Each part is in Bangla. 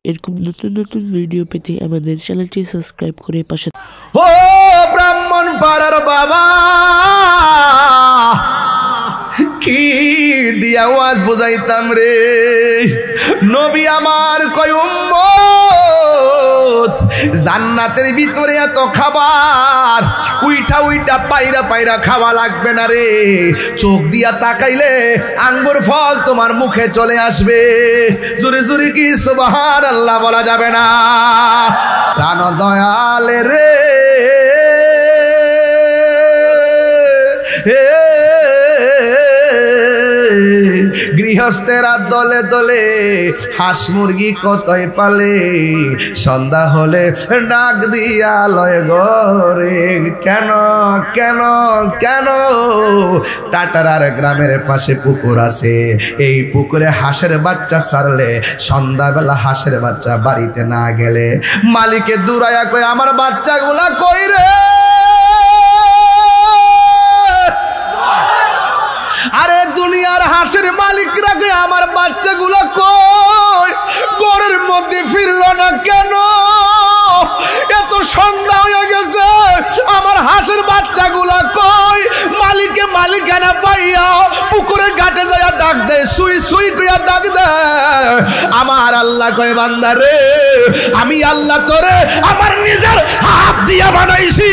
এরকম নতুন নতুন ভিডিও পেতে আমাদের চ্যানেলটি সাবস্ক্রাইব করে পাশে। ও ব্রাহ্মণ পাড়ার বাবা, কি দিয়া ওয়াজ বুঝাইতাম রে। নবী আমার কয় উম্মত, জান্নাতের ভিতরে এত খাবার, উইঠা উইঠা পায়রা পায়রা খাওয়া লাগবে না রে। চোখ দিয়া তাকাইলে আঙ্গুর ফল তোমার মুখে চলে আসবে। জোরে জোরে কি সুবহানাল্লাহ বলা যাবে না? প্রাণ দয়ালে রে, গৃহস্থেরা দলে দলে হাঁস মুরগি কতই পালে, সন্ধ্যা হলে ডাক দিয়া লয় ঘরে। কেন কেন কেন? টাটারার গ্রামের পাশে পুকুর আছে, এই পুকুরে হাঁসের বাচ্চা ছাড়লে সন্ধ্যাবেলা হাঁসের বাচ্চা বাড়িতে না গেলে মালিকে দূরায়া কই আমার বাচ্চাগুলা কই রে? আরে দুনিয়ার হাঁসের মালিকরা কে আমার বাচ্চাগুলো কই? ঘরের মধ্যে ফিরল না কেন? এত সন্ধ্যা হয়ে গেছে, আমার হাঁসের বাচ্চাগুলো কই? মালিকে মালিকানা পাইয়া পুকুরে ঘাটে যায় ডাক দেয়, সুই সুই কইয়া ডাক দেয়। আমার আল্লাহ কয় বান্দা রে, আমি আল্লাহ তোরে আমার নিজের হাত দিয়া বানাইছি।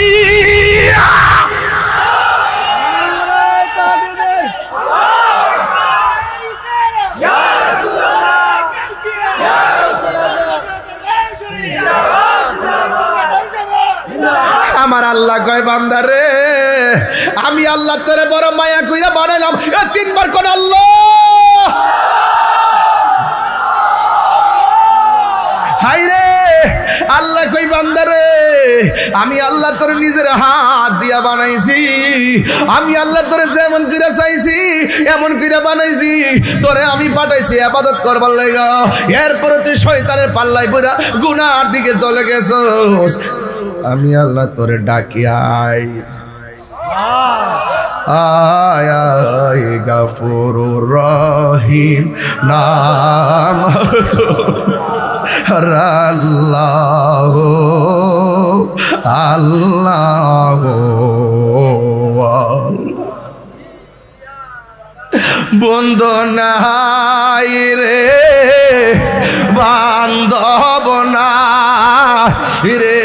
আমার আল্লাহ কয় বান্দা রে, আমি আল্লাহ তোরে বড় মায়া কইরা বানাইলাম। তিনবার কোন আল্লাহ। হাই রে আল্লাহ কই বান্দা রে, আমি আল্লাহ তোরে নিজের হাত দিয়া বানাইছি। আমি আল্লাহ তোরে যেমন কইরা চাইছি এমন কইরা বানাইছি। তোরে আমি পাঠাইছি ইবাদত করবার লাগা, এরপরে তুই শয়তানের পাল্লায় পড়া গুনার দিকে চলে গেছস। আমি আল্লাহ তোরে ডাকি আয় আয় আয় গফুরুর রহিম নাম আল্লাহ আল্লাহ। বন্ধু নাই রে বান্ধব না রে,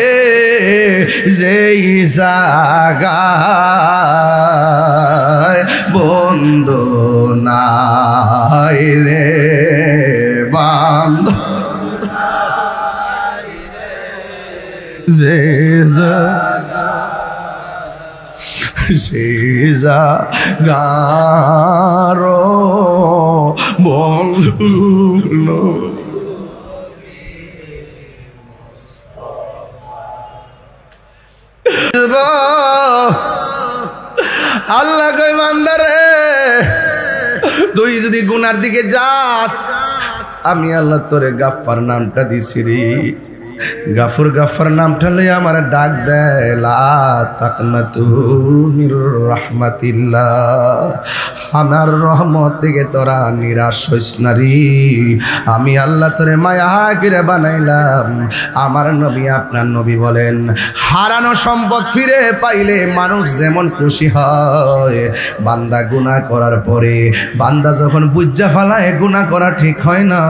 যেই জাগায় বন্ধু নাই রে বান্ধব, যে জাগারো বন্ধু। আল্লাহ কই বান্দা রে, তুই যদি গুনার দিকে যাস, আমি আল্লাহ তোরে গাফফার নামটা দিছি রে। গাফুর গাফার নামটা লইয়া আমার ডাক দেয়, লা তাকনাতু মির রাহমাতিল্লাহ, আমার রহমত থেকে তোরা নিরাশ হইস না রে। আমি আল্লাহ তোরে মায়া করে বানাইলাম। আমার নবী আপনার নবী বলেন, হারানো সম্পদ ফিরে পাইলে মানুষ যেমন খুশি হয়, বান্দা গুনাহ করার পরে বান্দা যখন বুঝা ফেলায় গুনাহ করা ঠিক হয় না,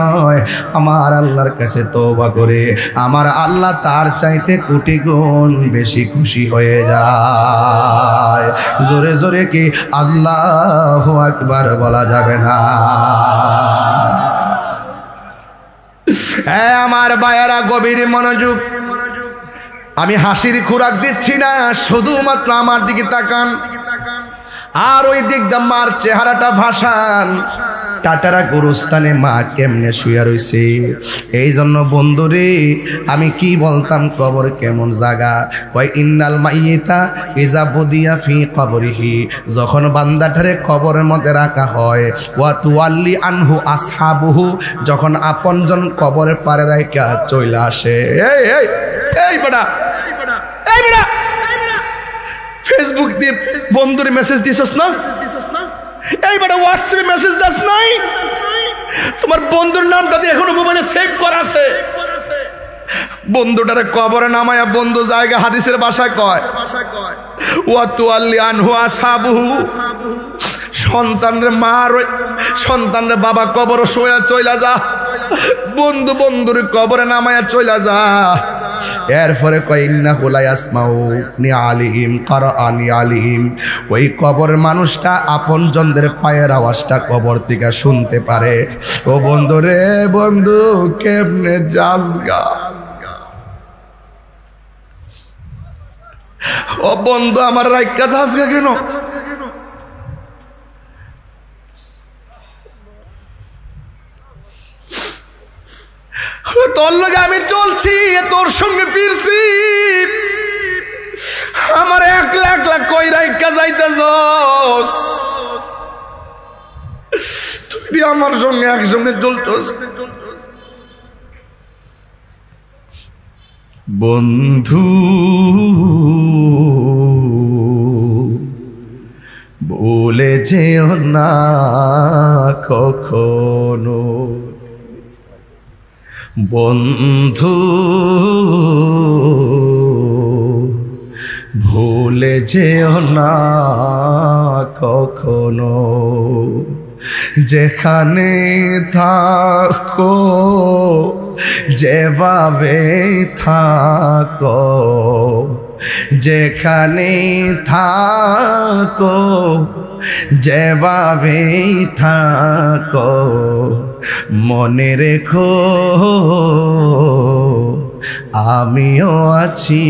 আমার আল্লাহর কাছে তওবা করে আমার আল্লাহ তার চাইতে কোটি গুণ বেশি খুশি হয়ে যায়। জোরে জোরে কি আল্লাহু আকবার বলা যাবে না? আমার ভাইয়েরা গভীর মনোযোগ। আমি হাসির খোরাক দিচ্ছি না, শুধুমাত্র আমার দিকে তাকান আর ওই দিক দিয়ে মার চেহারাটা ভাসান। টাটারা গোরস্থানে মা কেমনে শুয়া রইছে। এই জন্য বন্ধুরে আমি কি বলতাম, কবর কেমন জায়গা? কয় ইন্নাল মাইয়িতা ইজা বুদিয়া ফি কবরিহি, যখন বান্দাটারে কবরের মধ্যে রাখা হয়, ওয়া তুয়াল্লি আনহু আসহাবুহু, যখন আপনজন কবরের পারে রাখা চলে আসে। এই এই এই বড়া, এই বড়া, ফেসবুক দিয়ে বন্ধুরে মেসেজ দিছস না? এইবারে হোয়াটসঅ্যাপে মেসেজ দাস নাই? তোমার বন্ধুর নামটা দিয়ে এখনো মোবাইলে সেভ করা আছে। বন্ধুটারে কবরে নামায়া বন্ধু জায়গা হাদিসের ভাষায় কয় ওয়া তুআল্লি আনহু আসহাবুহু, সন্তানরে মার সন্তানরে বাবা কবর শোয়া চইলা যা, বন্ধু বন্ধুর কবরে নামায়া চইলা যা। এরপরে কয় ইন্নাহু লা ইয়াসমাউ নি আলিহিম কারআনি আলিহিম, ওই কবরের মানুষটা আপনজনদের পায়ের আওয়াজটা কবর থেকে শুনতে পারে। ও বন্ধু রে বন্ধু কেমনে যাসগা, ও বন্ধু আমার রাইকা যাসগা কেন? তোর লগে আমি চলছি, তোর সঙ্গে ফিরছি, আমার একলা একলা কই রাইকা যাইতাছস, তুই আমার সঙ্গে একসঙ্গে চলছস। বন্ধু ভুলে যেও না কখনো, বন্ধু ভুলে যেও না কখনো, যেখানে থাকো যেভাবে থাকো, যেখানে থাকো যেভাবে থাকো, মনে রেখো আমিও আছি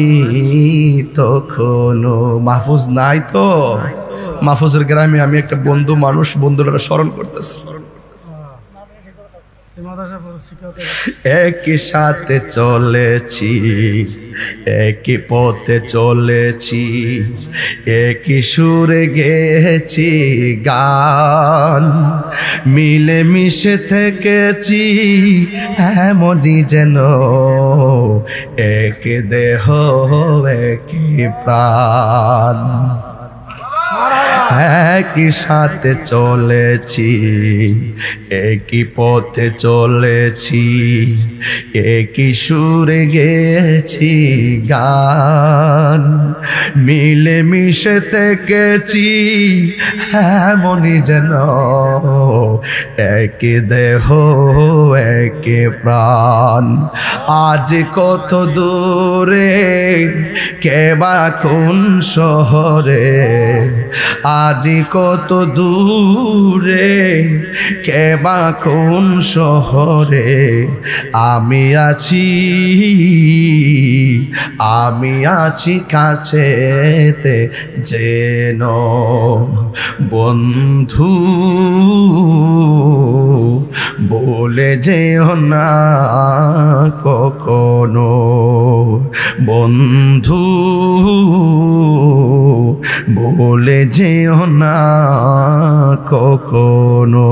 তখনো। মাহফুজ নাই তো? মাহফুজের গ্রামে আমি একটা বন্ধু মানুষ, বন্ধুরা স্মরণ করতেছি। একই সাথে চলেছি, একই পথে চলেছি, একই সুরে গেছি গান, মিলে মিশে থেকেছি এমনই যেন এক দেহ একই প্রাণ। একই সাথে চলেছি, একই পথে চলেছি, একই সুরে গেছি গান, মিলে মিশে থেকেছি এমনই যেন এক দেহ এক প্রাণ। আজ কত দূরে কেবা কোন শহরে, আজ কত দূরে কেবা কোন শহরে, আমি আছি কাছেতে যেন। বন্ধু বলে যেও না কখনো, বন্ধু বলে যেও না কখনো।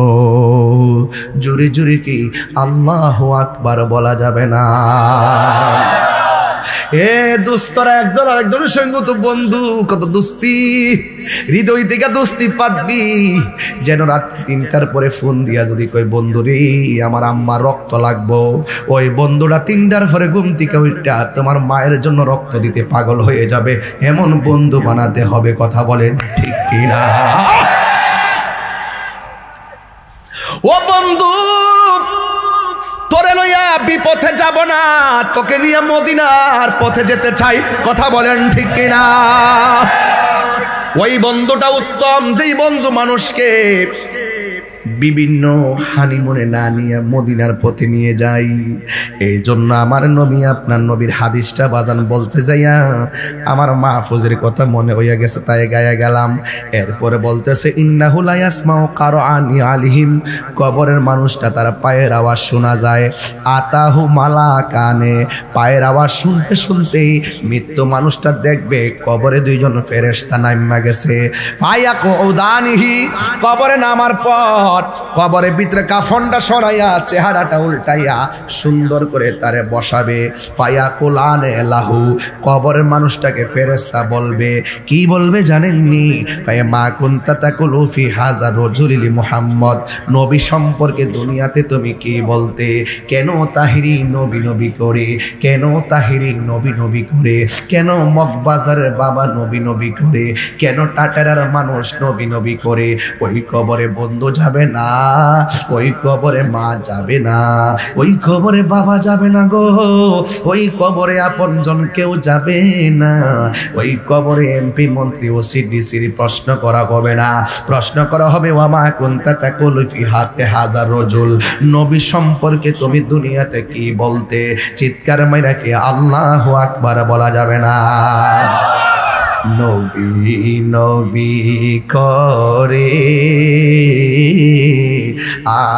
জোরে জোরে কি আল্লাহু আকবার বলা যাবে না? এ দুস্তরা একজন আরেকজনের সঙ্গে তো বন্ধু, কত দুস্তি, হৃদয় থেকে দুস্তি পাতবি। যেন রাত 3টার পরে ফোন দিয়া যদি কই বন্ধু রে আমার আম্মা রক্ত লাগবো, ওই বন্ধুরা 3টার পরে ঘুম থেকে উঠা তোমার মায়ের জন্য রক্ত দিতে পাগল হয়ে যাবে। এমন বন্ধু বানাতে হবে, কথা বলেন ঠিক কিনা? ও বন্ধু তোরে লইয়া বিপথে যাব না, তোকে নিয়ে মদিনার পথে যেতে চাই, কথা বলেন ঠিক কিনা? ওই বন্ধুটা উত্তম, যেই বন্ধু মানুষকে বিভিন্ন হানিমুনে না নিয়ে মদিনার পথে নিয়ে যাই। এই জন্য আমার নবী, আপনার নবীর হাদিসটা বাজান বলতে যাইয়া আমার মাহফুজের কথা মনে হইয়া গেছে, তাই গায়া গেলাম। এরপরে বলতেছে ইন্নাহু লা ইয়াসমাউ কারআনি আলিহিম, কবরের মানুষটা তার পায়ের আওয়াজ শোনা যায়। আতাহু মালাকানে, পায়ের আওয়াজ শুনতে শুনতেই মৃত্যু মানুষটা দেখবে কবরে 2জন ফেরেশতা নাইমা গেছে। ফায়াকুদানিহি, কবরে নামার পর পর কবরের ভিতরে কাফনটা সরাইয়া চেহারাটা উল্টাইয়া সুন্দর করে তারে বসাবে। পায়া কোলানে লাহু, কবরের মানুষটাকে ফেরেশতা বলবে, কি বলবে জানেননি? পায়া মা কুনতা তাকুলু ফি হাযা রাজুলি মুহাম্মদ, নবী সম্পর্কে দুনিয়াতে তুমি কি বলতে? কেন তাহিরি নবী নবী করে? কেন তাহিরি নবী নবী করে? কেন মগবাজারের বাবা নবী নবী করে? কেন টাটারার মানুষ নবী নবী করে? ওই কবরে বন্ধু যাবে না, ওই কবরে মা যাবে না, ওই কবরে বাবা যাবে না গো, ওই কবরে আপনজন কেউ যাবে না, ওই কবরে এমপি মন্ত্রী ও সিডিসির প্রশ্ন করা হবে না। প্রশ্ন করা হবে ওয়ামা কুনতা তাকুলু ফি হাক্কি হাযার রাজুল, নবী সম্পর্কে তুমি দুনিয়াতে কি বলতে? চিৎকার মাইরা কি আল্লাহু আকবার বলা যাবে না? নবী নবী করে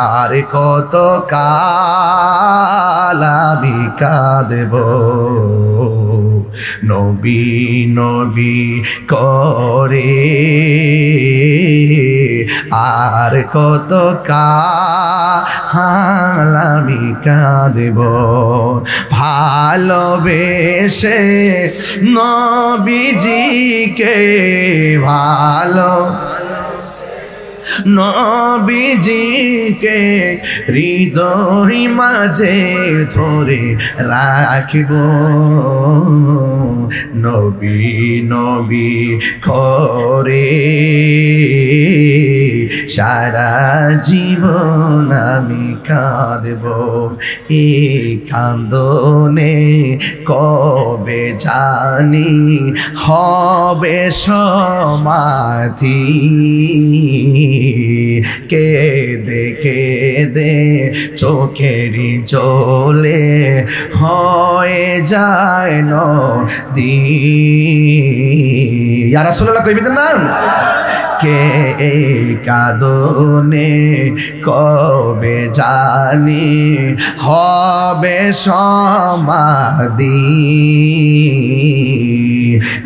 আর কত কাল আমি কাঁদব, নবী নবী করে আর কত কাল আমি কাঁদব। ভালোবেসে নবীজিকে ভালো নবীজিকে হৃদয় মাঝে ধরে রাখিব, নবী নবী করে সারা জীবন আমি কাঁদব। এই কান্দনে কবে জানি হবে সমাধি, কেঁদে কেঁদে চোখেরই জলে হয়ে যায় নদী। ইয়া রাসূলুল্লাহ কইবেন না, কে এই কাঁদনে কবে জানি হবে সমাধি,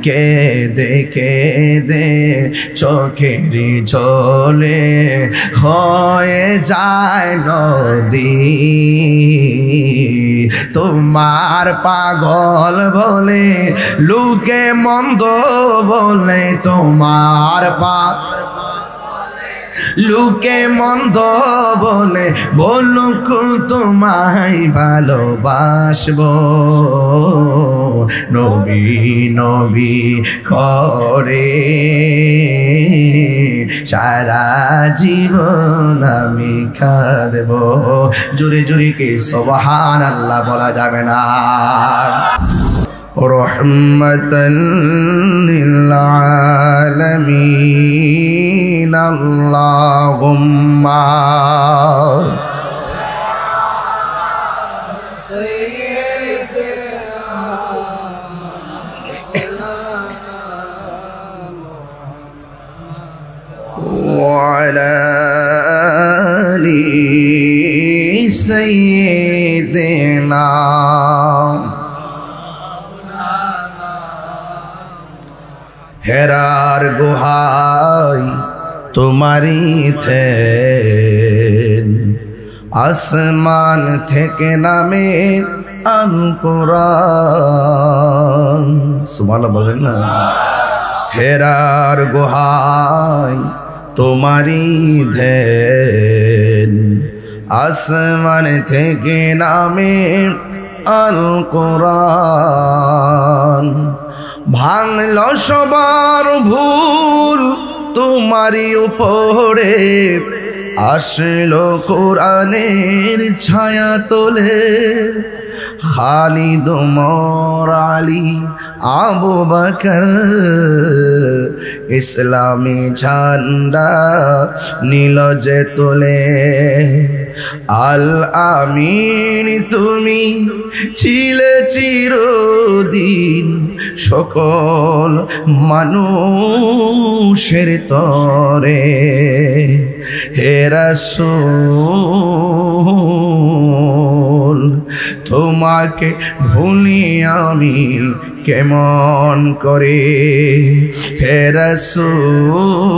কেঁদে কেঁদে চোখেরই জলে হয়ে যায় নদী। তোমার পাগল বলে লোকে মন্দ বলে, তোমার লোকে মন্দ বলে বলুক তোমায় ভালোবাসবো, নবী নবী করে সারা জীবন আমি কাঁদব। জোরে জোরে কি সুবহানাল্লাহ বলা যাবে না? রহমাতাল লিল আলামিন আল্লাহুম্মা وعلى آل سيدنا হেরার গুহায় তোমারি থেন, আসমান থেকে নামে আল কোরআন। সুবহানাল্লাহ বলেন না। হেরার গুহায় তোমারি ধ্যান, আসমান থেকে নামে আল কোরআন। ভাঙল সবার ভুল তোমারি উপরে, আসলো কোরআনের ছায়া তোলে। খালিদ ওমর আলী আবু বকর ইসলামী ঝান্ডা নীল যে তোলে। আল আমিন তুমি ছিলে চিরদিন সকল মানুষের তরে, হে রাসূল তোমাকে ভুলি আমি কেমন করে হে রাসূল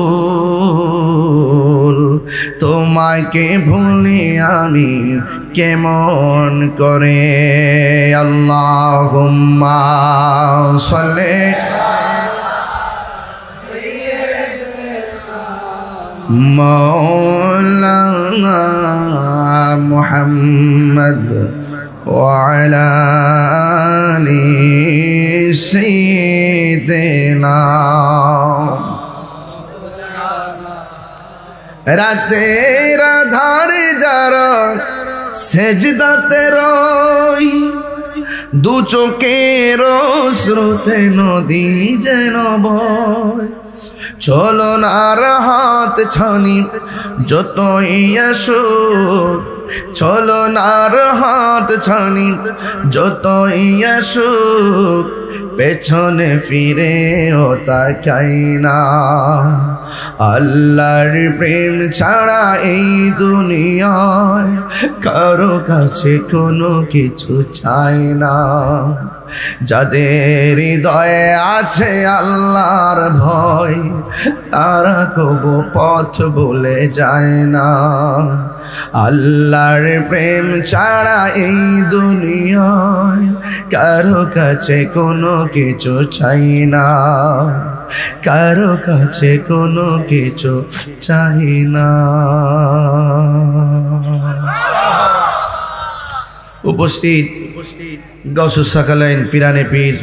তোমাকে ভুলি আমি কেমন করে আল্লাহুম্মা সাল্লি মাওলানা মুহাম্মদ ওয়া আলা আলি সাইয়্যিদিনা রাতের আধারে যারা সেজদাতে রই দু চোখের স্রোতে নদী যেন বয় চলনার হাত ছানি যতই আসুক চলনার হাত ছানি যতই আসুক পেছনে ফিরে ও তাকাই না আল্লাহর প্রেম ছাড়া এই দুনিয়ায় কারো কাছে কোনো কিছু চাই না যাদের হৃদয়ে আছে আল্লাহর ভয় তারা কবু পথ ভুলে যায় না আল্লাহর প্রেম ছাড়া এই দুনিয়ায় কারো কাছে কোনো কিছু চাই না কারো কাছে কোনো কিছু চাই না উপস্থিত গৌসুস সাকালাইন পিরানে পীর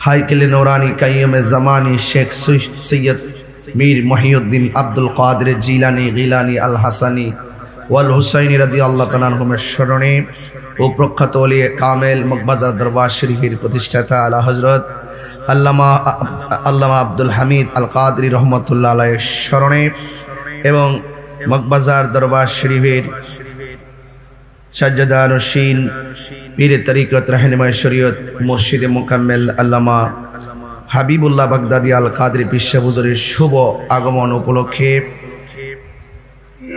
হাইকেলে নৌরানি কাইয়ুমে জামানি শেখ সৈয়দ মীর মহিউদ্দিন আব্দুল কাদের জিলানি গিলানি আল হাসানি ওয়াল হুসাইনি রাদিয়াল্লাহু তাআলা আনহুমের স্মরণে ও প্রখ্যাত ওলি কামেল মগবাজার দরবার শরীফের প্রতিষ্ঠাতা আলা হযরত আল্লামা আব্দুল হামিদ আল কাদরি রহমতুল্লাহ আলাইহির স্মরণে এবং মগবাজার দরবার শরীফের সাজ্জাদা নশীন পীর তরিকত রাহনুমায়ে শরীয়ত মুর্শিদে মুকাম্মেল আল্লামা হাবিবুল্লাহ বাগদাদি আল কাদরি পীর সাহেব হুজুরের শুভ আগমন উপলক্ষে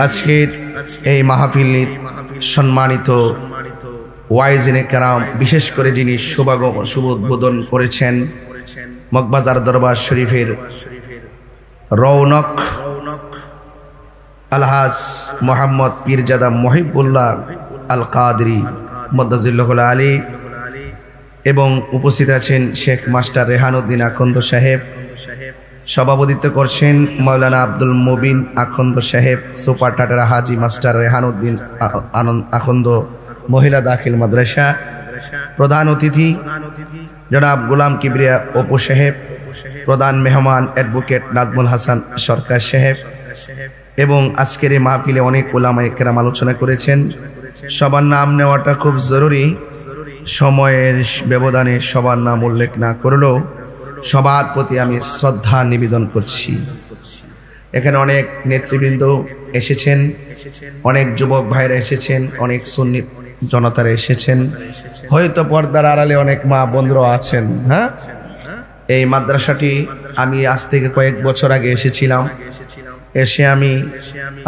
আজকের এই মাহফিলের সম্মানিত ওয়াইজিনে কেরাম বিশেষ করে যিনি শুভ উদ্বোধন করেছেন মগবাজার দরবার শরীফের রৌনক আলহাজ মোহাম্মদ পীরজাদা মহিবুল্লাহ আল কাদরি মদ্দাজিল্লাহুল আলী এবং উপস্থিত আছেন শেখ মাস্টার রেহানুদ্দিন আখন্দ সাহেব সভাপতিত্ব করছেন মাওলানা আব্দুল মুবিন আখন্দ সাহেব সুপার টাটারা হাজি মাস্টার রেহানুদ্দিন আখন্দ মহিলা দাখিল মাদ্রাসা প্রধান অতিথি জনাব গোলাম কিবরিয়া অপু সাহেব প্রধান মেহমান অ্যাডভোকেট নাজমুল হাসান সরকার সাহেব এবং আজকের এই মাহফিলে অনেক উলামায়ে কেরাম আলোচনা করেছেন সবার নাম নেওয়াটা খুব জরুরি সময়ের ব্যবধানে সবার নাম উল্লেখ না করলেও সবার প্রতি আমি শ্রদ্ধা নিবেদন করছি এখানে অনেক নেতৃবৃন্দ এসেছেন অনেক যুবক ভাইরা এসেছেন অনেক সুন্নি জনতারা এসেছেন হয়তো পর্দার আড়ালে অনেক মা বোনরা আছেন হ্যাঁ এই মাদ্রাসাটি আমি আজ থেকে কয়েক বছর আগে এসেছিলাম এসে আমি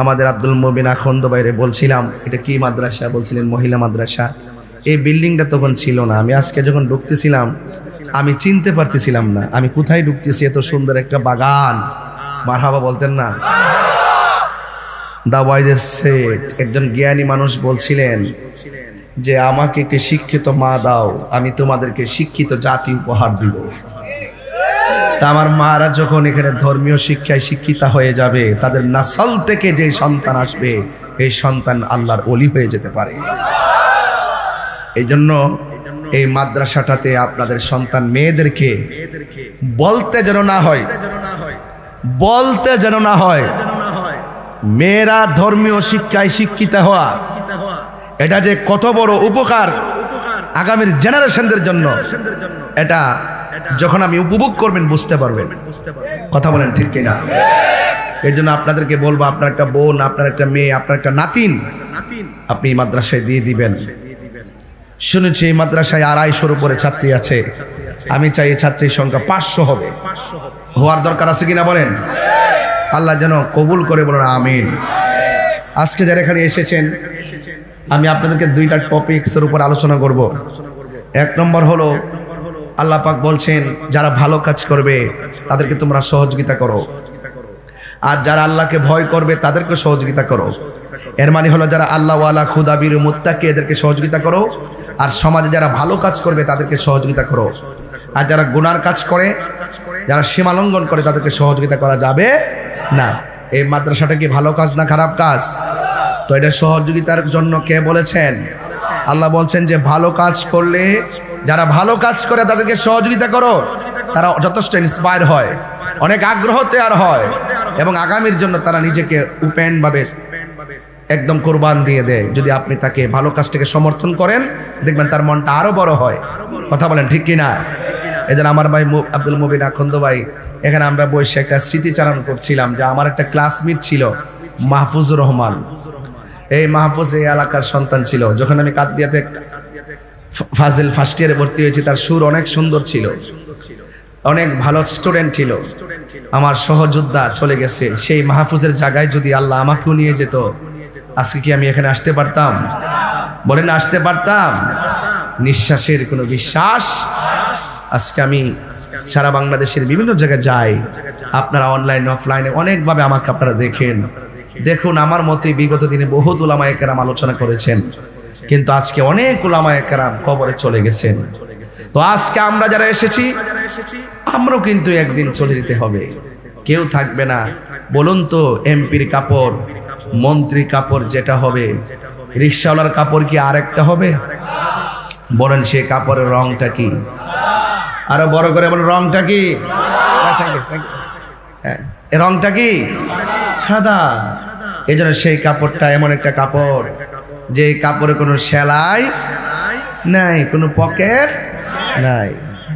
আমাদের আব্দুল মুবিন আখন্দ বাইরে বলছিলাম এটা কি মাদ্রাসা বলছিলেন মহিলা মাদ্রাসা এই বিল্ডিংটা তখন ছিল না আমি আজকে যখন ঢুকতেছিলাম আমি চিনতে পারতেছিলাম না আমি কোথায় ঢুকতেছি এত সুন্দর একটা বাগান মারহাবা বলতেন না দা ওয়াইজ সেড একজন জ্ঞানী মানুষ বলছিলেন যে আমাকে একটি শিক্ষিত মা দাও আমি তোমাদেরকে শিক্ষিত জাতি উপহার দিব তা আমার মারা যখন এখানে ধর্মীয় শিক্ষায় শিক্ষিতা হয়ে যাবে তাদের নাসল থেকে যে সন্তান আসবে এই সন্তান আল্লাহর ওলি হয়ে যেতে পারে এই জন্য এই মাদ্রাসাটাতে আপনাদের সন্তান মেয়েদেরকে বলতে যেন না হয় মেয়েরা ধর্মীয় শিক্ষায় শিক্ষিত হওয়া এটা যে কত বড় উপকার আগামীর জেনারেশনদের জন্য এটা যখন আমি উপভোগ করবেন বুঝতে পারবেন কথা বলেন ঠিক কিনা এর জন্য আপনাদেরকে বলবো আপনার একটা বোন আপনার একটা মেয়ে আপনার একটা নাতিন আপনি মাদ্রাসায় দিয়ে দিবেন শুনেছি এই মাদ্রাসায় 250-র উপরে ছাত্রী আছে আমি চাই এই ছাত্রীর সংখ্যা 500 হবে হওয়ার দরকার আছে কিনা বলেন আল্লাহ যেন কবুল করে, বলুন আমিন। আজকে যারা এখানে এসেছেন, আমি আপনাদেরকে দুইটা টপিকসের উপর আলোচনা করব। এক নম্বর হলো, আল্লাহ পাক বলছেন যারা ভালো কাজ করবে তাদেরকে তোমরা সহযোগিতা করো, আর যারা আল্লাহকে ভয় করবে তাদেরকে সহযোগিতা করো। এর মানে হলো যারা আল্লাহ ওয়ালা খুদাবির মুত্তাকি এদেরকে সহযোগিতা করো, আর সমাজে যারা ভালো কাজ করবে তাদেরকে সহযোগিতা করো। আর যারা গুনার কাজ করে, যারা সীমা লঙ্ঘন করে তাদেরকে সহযোগিতা করা যাবে না। এই মাদ্রাসাটা কি ভালো কাজ না খারাপ কাজ? তো এটা সহযোগিতার জন্য কে বলেছেন? আল্লাহ বলছেন যে ভালো কাজ করলে, যারা ভালো কাজ করে তাদেরকে সহযোগিতা করো। তারা যথেষ্ট ইন্সপায়ার হয়, অনেক আগ্রহ তৈরি হয়, এবং আগামীর জন্য তারা নিজেকে ওপেনভাবে একদম কোরবান দিয়ে দেয়। যদি আপনি তাকে ভালো কাজটাকে সমর্থন করেন, দেখবেন তার মনটা আরো বড় হয়। কথা বলেন ঠিক কিনা? এজন্য আমার ভাই আব্দুল মুবিন আখন্দ ভাই, এখানে আমরা বসে একটা স্মৃতিচারণ করছিলাম যে আমার একটা ক্লাসমেট ছিল মাহফুজুর রহমান। এই মাহফুজ এই এলাকার সন্তান ছিল। যখন আমি কাদরিয়াতে ফাজিল ফার্স্ট ইয়ারে ভর্তি হয়েছি, তার সুর অনেক সুন্দর ছিল, অনেক ভালো স্টুডেন্ট ছিল। আমার সহযোদ্ধা চলে গেছে, সেই মাহফুজের জায়গায় যদি আল্লাহ আমাকেও নিয়ে যেত, আজকে কি আমি এখানে আসতে পারতাম? বলেন আসতে পারতাম? নিঃশ্বাসের কোনো বিশ্বাস। আজকে আমি সারা বাংলাদেশের বিভিন্ন জায়গায় যাই, আপনারা অনলাইন অফলাইনে অনেকভাবে আমাকে আপনারা দেখুন। আমার মতে বিগত দিনে বহুত উলামায়ে কেরাম আলোচনা করেছেন, কিন্তু আজকে অনেক উলামায়ে কেরাম কবরে চলে গেছেন। তো আজকে আমরা যারা এসেছি, আমরাও কিন্তু একদিন চলে যেতে হবে, কেউ থাকবে না। বলুন তো, এমপির কাপড়, মন্ত্রী কাপড় যেটা হবে, রিক্সাওয়ালার কাপড় কি আরেকটা হবে? বলেন সে কাপড়ের রংটা কি? আরো বড় করে বলেন, রংটা কি? রংটা কি? সাদা। এই জন্য সেই কাপড়টা এমন একটা কাপড়, যে কাপড়ে কোনো সেলাই নাই, কোনো পকেট নাই,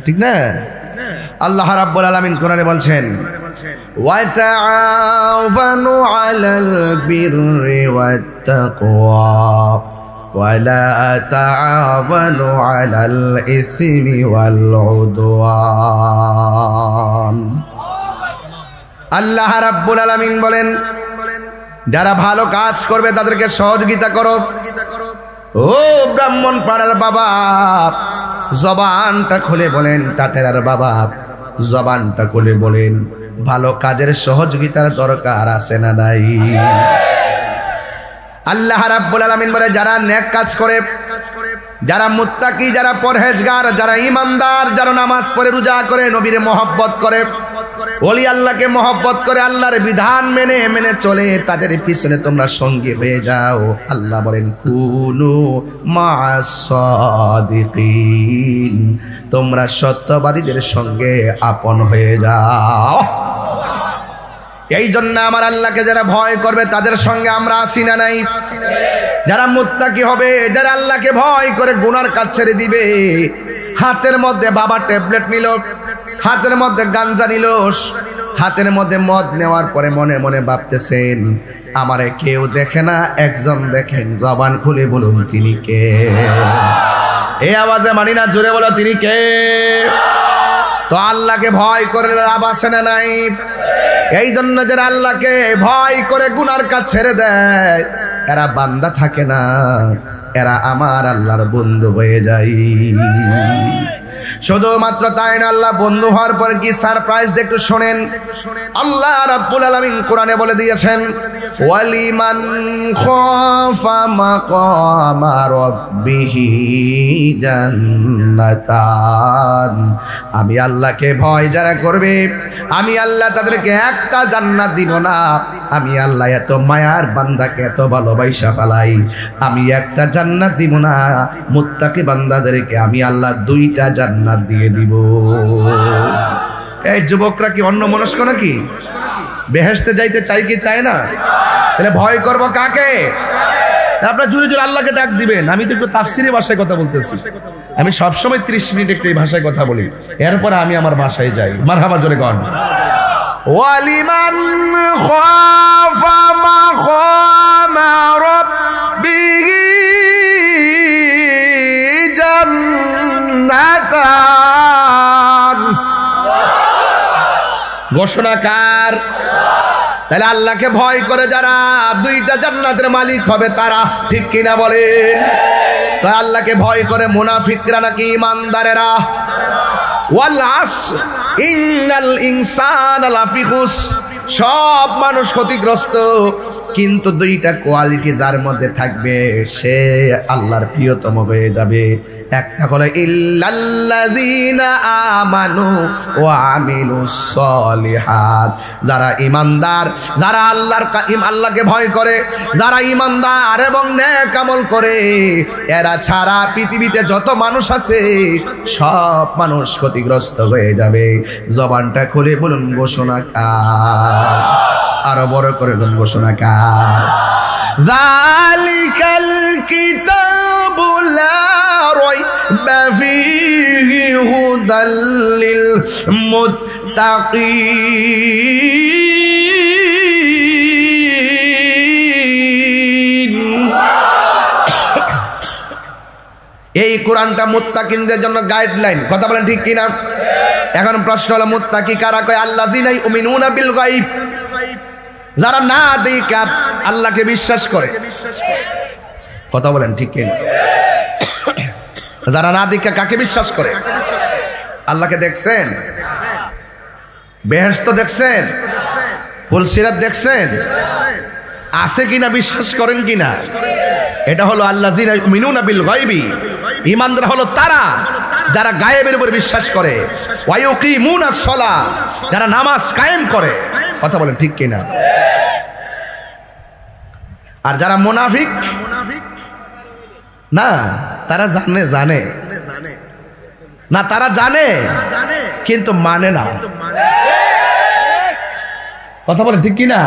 ঠিক না? আল্লাহ রাব্বুল আলামিন কোরআনে বলছেন, ওয়া তাআওয়ানু আলাল বিররি ওয়াত তাকওয়া ওয়া লা তাআওয়ানু আলাল ইসমি ওয়াল উদওয়ান। আল্লাহ রাব্বুল আলামিন বলেন, যারা ভালো কাজ করবে তাদেরকে সহযোগিতা করো। ও ব্রাহ্মণ পাড়ার বাবা, জবানটা খুলে বলেন, টাটেরার বাবা, জবানটা খুলে বলেন, ভালো কাজের সহযোগিতার দরকার আছে না নাই? আল্লাহ রাব্বুল আলামিন বলে, যারা নেক কাজ করে, যারা মুত্তাকি, যারা পরহেজগার, যারা ঈমানদার, যারা নামাজ পড়ে, রোজা করে, নবীর মহব্বত করে, ওলি আল্লাহকে মহব্বত করে, আল্লাহর বিধান মেনে মেনে চলে, তাদের পিছনে তোমরা সঙ্গী হয়ে যাও। আল্লাহ বলেন, কুনু মা'আস সাদিকিন, তোমরা সত্যবাদীদের সঙ্গে আপন হয়ে যাও। এই জন্য আমার আল্লাহকে যারা ভয় করবে তাদের সঙ্গে আমরা আসি না নাই? যারা মুত্তাকি হবে, যারা আল্লাহকে ভয় করে গুনার কাজ ছেড়ে দিবে, হাতের মধ্যে বাবা ট্যাবলেট নিল, হাতের মধ্যে গাঞ্জা নিল, হাতের মধ্যে মদ নেওয়ার পরে মনে মনে ভাবতেছেন, আমারে কেউ দেখে না, একজন দেখেন, জবান খুলে বলুন তিনি কে? এই আওয়াজে মানি না, জোরে বলো তিনি কে? তো আল্লাহকে ভয় করে লাভ আছে না নাই? এই জন্য যারা আল্লাহকে ভয় করে গুনার কাজ ছেড়ে দেয়, এরা বান্দা থাকে না, এরা আমার আল্লাহর বন্ধু হয়ে যায়। শুধুমাত্র তাই না, আল্লাহ বন্ধু হওয়ার পর কি সারপ্রাইজ দেখতে শোনেন। আল্লাহ রাব্বুল আলামিন কোরআনে বলে দিয়েছেন, ওয়ালিমান খাফা মাকামা রাব্বিহি জান্নাতান। আমি আল্লাহকে ভয় যারা করবে, আমি আল্লাহ তাদেরকে একটা জান্নাত দিব না। আমি আল্লাহ এত মায়ার বান্দাকে এত ভালোবাসা পালাই, আমি একটা জান্নাত দিব না, মুত্তাকি বান্দাদেরকে আমি আল্লাহ দুইটা জান্নাত দিয়ে দিব। এই যুবকরা কি অন্য মনস্ক নাকি? বেহেশতে যাইতে চাই কি চায় না? তাহলে ভয় করব কাকে? আপনারা জোরে জোরে আল্লাহকে ডাক দিবেন। আমি তো একটু তাফসিরি ভাষায় কথা বলতেছি, আমি সবসময় 30 মিনিট একটু এই ভাষায় কথা বলি, এরপরে আমি আমার ভাষায় যাই। মারহাবা জোরে গান। ওয়ালিমান খাফা মাকামা রাব্বিহি জান্নাতান। ঘোষণাকার তাহলে আল্লাহকে ভয় করে যারা দুইটা জান্নাতের মালিক হবে তারা, ঠিক কিনা বলেন? তো আল্লাহকে ভয় করে মুনাফিকরা নাকি ইমানদারেরা? ওয়াল আসর ইন্নাল ইনসানা লাফি খুসর, সব মানুষ ক্ষতিগ্রস্ত, কিন্তু দুইটা কোয়ালিটি যার মধ্যে থাকবে সে আল্লাহর প্রিয়তম হয়ে যাবে। একটা হলো ইল্লাল্লাযিনা আমানু ওয়া আমিলুস সলিহাত, যারা ইমানদার, যারা আল্লাহকে ভয় করে, যারা ইমানদার এবং নেক আমল করে, এরা ছাড়া পৃথিবীতে যত মানুষ আছে সব মানুষ ক্ষতিগ্রস্ত হয়ে যাবে। জবানটা খুলে বলুন ঘোষণা কার? আরো বড় করে বলুন ঘোষণা কার? যালিকাল কিতাবু লা রাইবা ফীহি হুদাল লিল মুত্তাকিন। এই কোরআনটা মুত্তাকিনদের জন্য গাইডলাইন, কথা বলেন ঠিক কিনা? এখন প্রশ্ন হলো মুত্তাকি কারা? কয় আল্লাযিনা ইউমিনুনা বিল গায়ব, যারা না দেখে আল্লাহকে বিশ্বাস করে। কথা বলেন ঠিক কিনা? যারা না দেখে কাকে বিশ্বাস করে? আল্লাহকে দেখছেন? বেহেশত দেখছেন? ফুলসিরাত দেখছেন? আছে কিনা বিশ্বাস করেন কিনা? এটা হলো আল্লাযিনা ইউমিনুনা বিল গায়বি। ঈমানদার হলো তারা যারা গায়েবের উপর বিশ্বাস করে। ওয়া ইউকিমুনাস সালাহ, যারা নামাজ কায়েম করে। কথা বলেন ঠিক কিনা? আর যারা মুনাফিক না, তারা জানে না, তারা জানে কিন্তু মানে না। কথা বলেন ঠিক কিনা?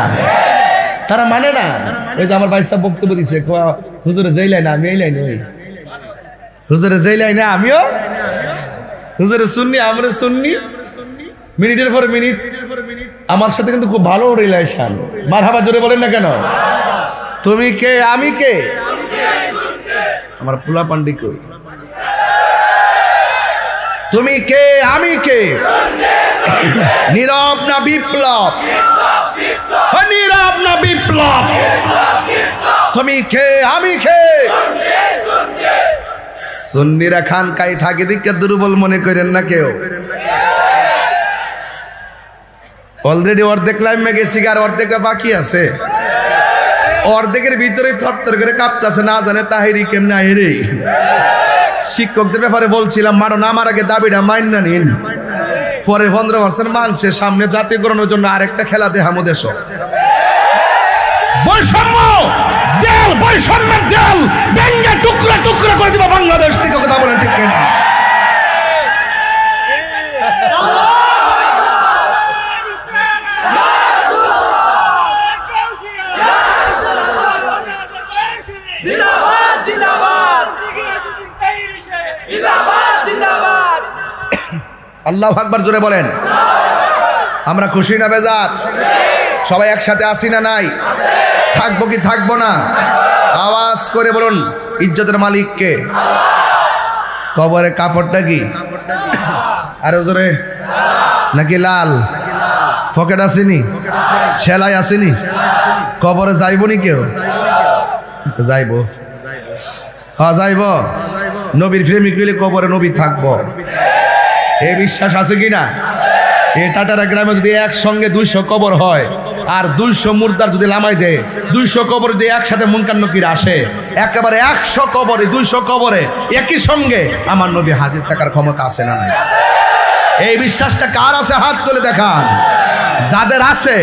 তারা মানে না। ওই যে আমার ভাই সাহেব বক্তব্য দিচ্ছে, হুজুরে যেই লাইন আমি এই লাইন, ওই হুজুরে যেই লাইনে আমিও, হুজুরে শুননি আমরা শুননি, মিনিটের পর মিনিট আমার সাথে কিন্তু খুব ভালো রিলেশন। মারহাবা জোরে বলেন না কেন? তুমি কে আমি কে? আমার পোলা পান্ডি কই? তুমি কে আমি কে? নীরব না বিপ্লব? নীরব না বিপ্লব? তুমি কে আমি কে? সুন্নিরা খানকায় থাকে দিকে দুর্বল মনে করেন না কেউ। অলরেডি অর্ধেক লাইমে গেছি, আর অর্ধেকটা বাকি আছে। অর্ধেকের ভিতরে থরথর করে কাঁপতেছে, না জানে তাহিরি কেমনে আইরে। শিক্ষকদের ব্যাপারে বলছিলাম, মারো না, আমার আগে দাবিটা মাইন না নিন, পরে 15% মানছে, সামনে জাতীয়করণের জন্য আরেকটা খেলা দেখামো দেশ। বৈষম্য দেল, বৈষম্যের দেল ভেঙে টুকরা টুকরা করে দিবা বাংলাদেশ থেকে। কথা বলেন ঠিক কিনা? আল্লাহু আকবার জোরে বলেন। আমরা খুশি না বেজার? সবাই একসাথে আসি না নাই? থাকবো কি থাকবো না? আওয়াজ করে বলুন, ইজ্জতের মালিক কে? কবরে কাপড়টা কি আরো জোরে? নাকি লাল পকেট আসেনি, সেলাই আসেনি? কবরে যাইব নি কেউ? যাইব, হ্যাঁ যাইব। নবীর প্রেমিক হইলে কবরে নবী থাকবো, এই বিশ্বাস আছে কিনা? এই টাটারা গ্রামে যদি একসঙ্গে 200 কবর হয় আর 200 মুর্দার যদি লামাই দেয়, 200 কবর যদি একসাথে মুনকার নকির আসে, একেবারে 100 কবরে 200 কবরে একই সঙ্গে আমার নবী হাজির থাকার ক্ষমতা আছে না নাই? এই বিশ্বাসটা কার আছে? হাত তুলে দেখান যাদের আছে।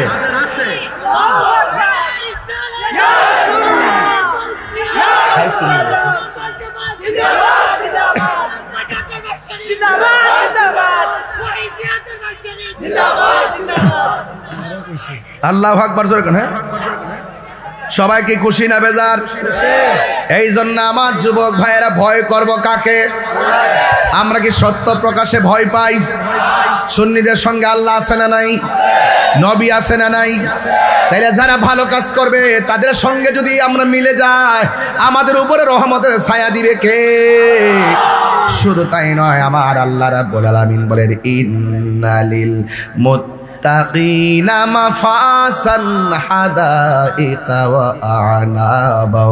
আল্লাহু আকবার জোরে কেন? হ্যাঁ, সবাই কি খুশি না বেজার? এই জন্য আমার যুবক ভাইয়েরা ভয় করব কাকে? আমরা কি সত্য প্রকাশে ভয় পাই? সুন্নিদের সঙ্গে আল্লাহ আছে না নাই? নবী আছে না নাই? তাইলে যারা ভালো কাজ করবে তাদের সঙ্গে যদি আমরা মিলে যাই, আমাদের উপরে রহমতের ছায়া দিবে কে? শুধু তাই নয়, আমার আল্লাহ রাব্বুল আলামিন বলেন ইন্নালিল للمتقين مفازا حدائق وأعنابا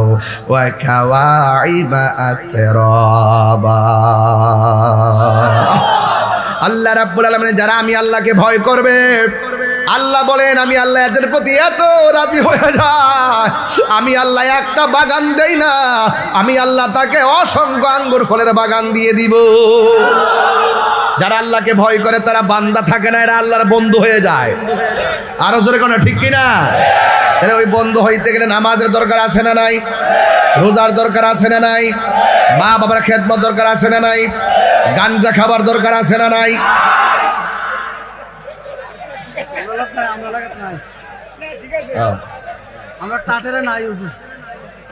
وكواعب أترابا আল্লাহ রাব্বুল আলামিন যারা আমি আল্লাহকে ভয় করবে আল্লাহ বলেন আমি আল্লাহ এদের প্রতি এত রাজি হয়ে যায় আমি আল্লাহ একটা বাগান দেই না আমি আল্লাহ তাকে অসংখ্য আঙ্গুর ফলের বাগান দিয়ে দিব যারা আল্লাহকে ভয় করে তারা বান্দা থাকে না এরা আল্লাহর বন্ধু হয়ে যায় আরো জোরে কোন ঠিক কি না এরা ওই বন্ধু হইতে গেলে নামাজের দরকার আছে না নাই রোজার দরকার আছে না নাই মা বাবার খেদমত দরকার আছে না নাই গাঞ্জা খাবার দরকার আছে না নাই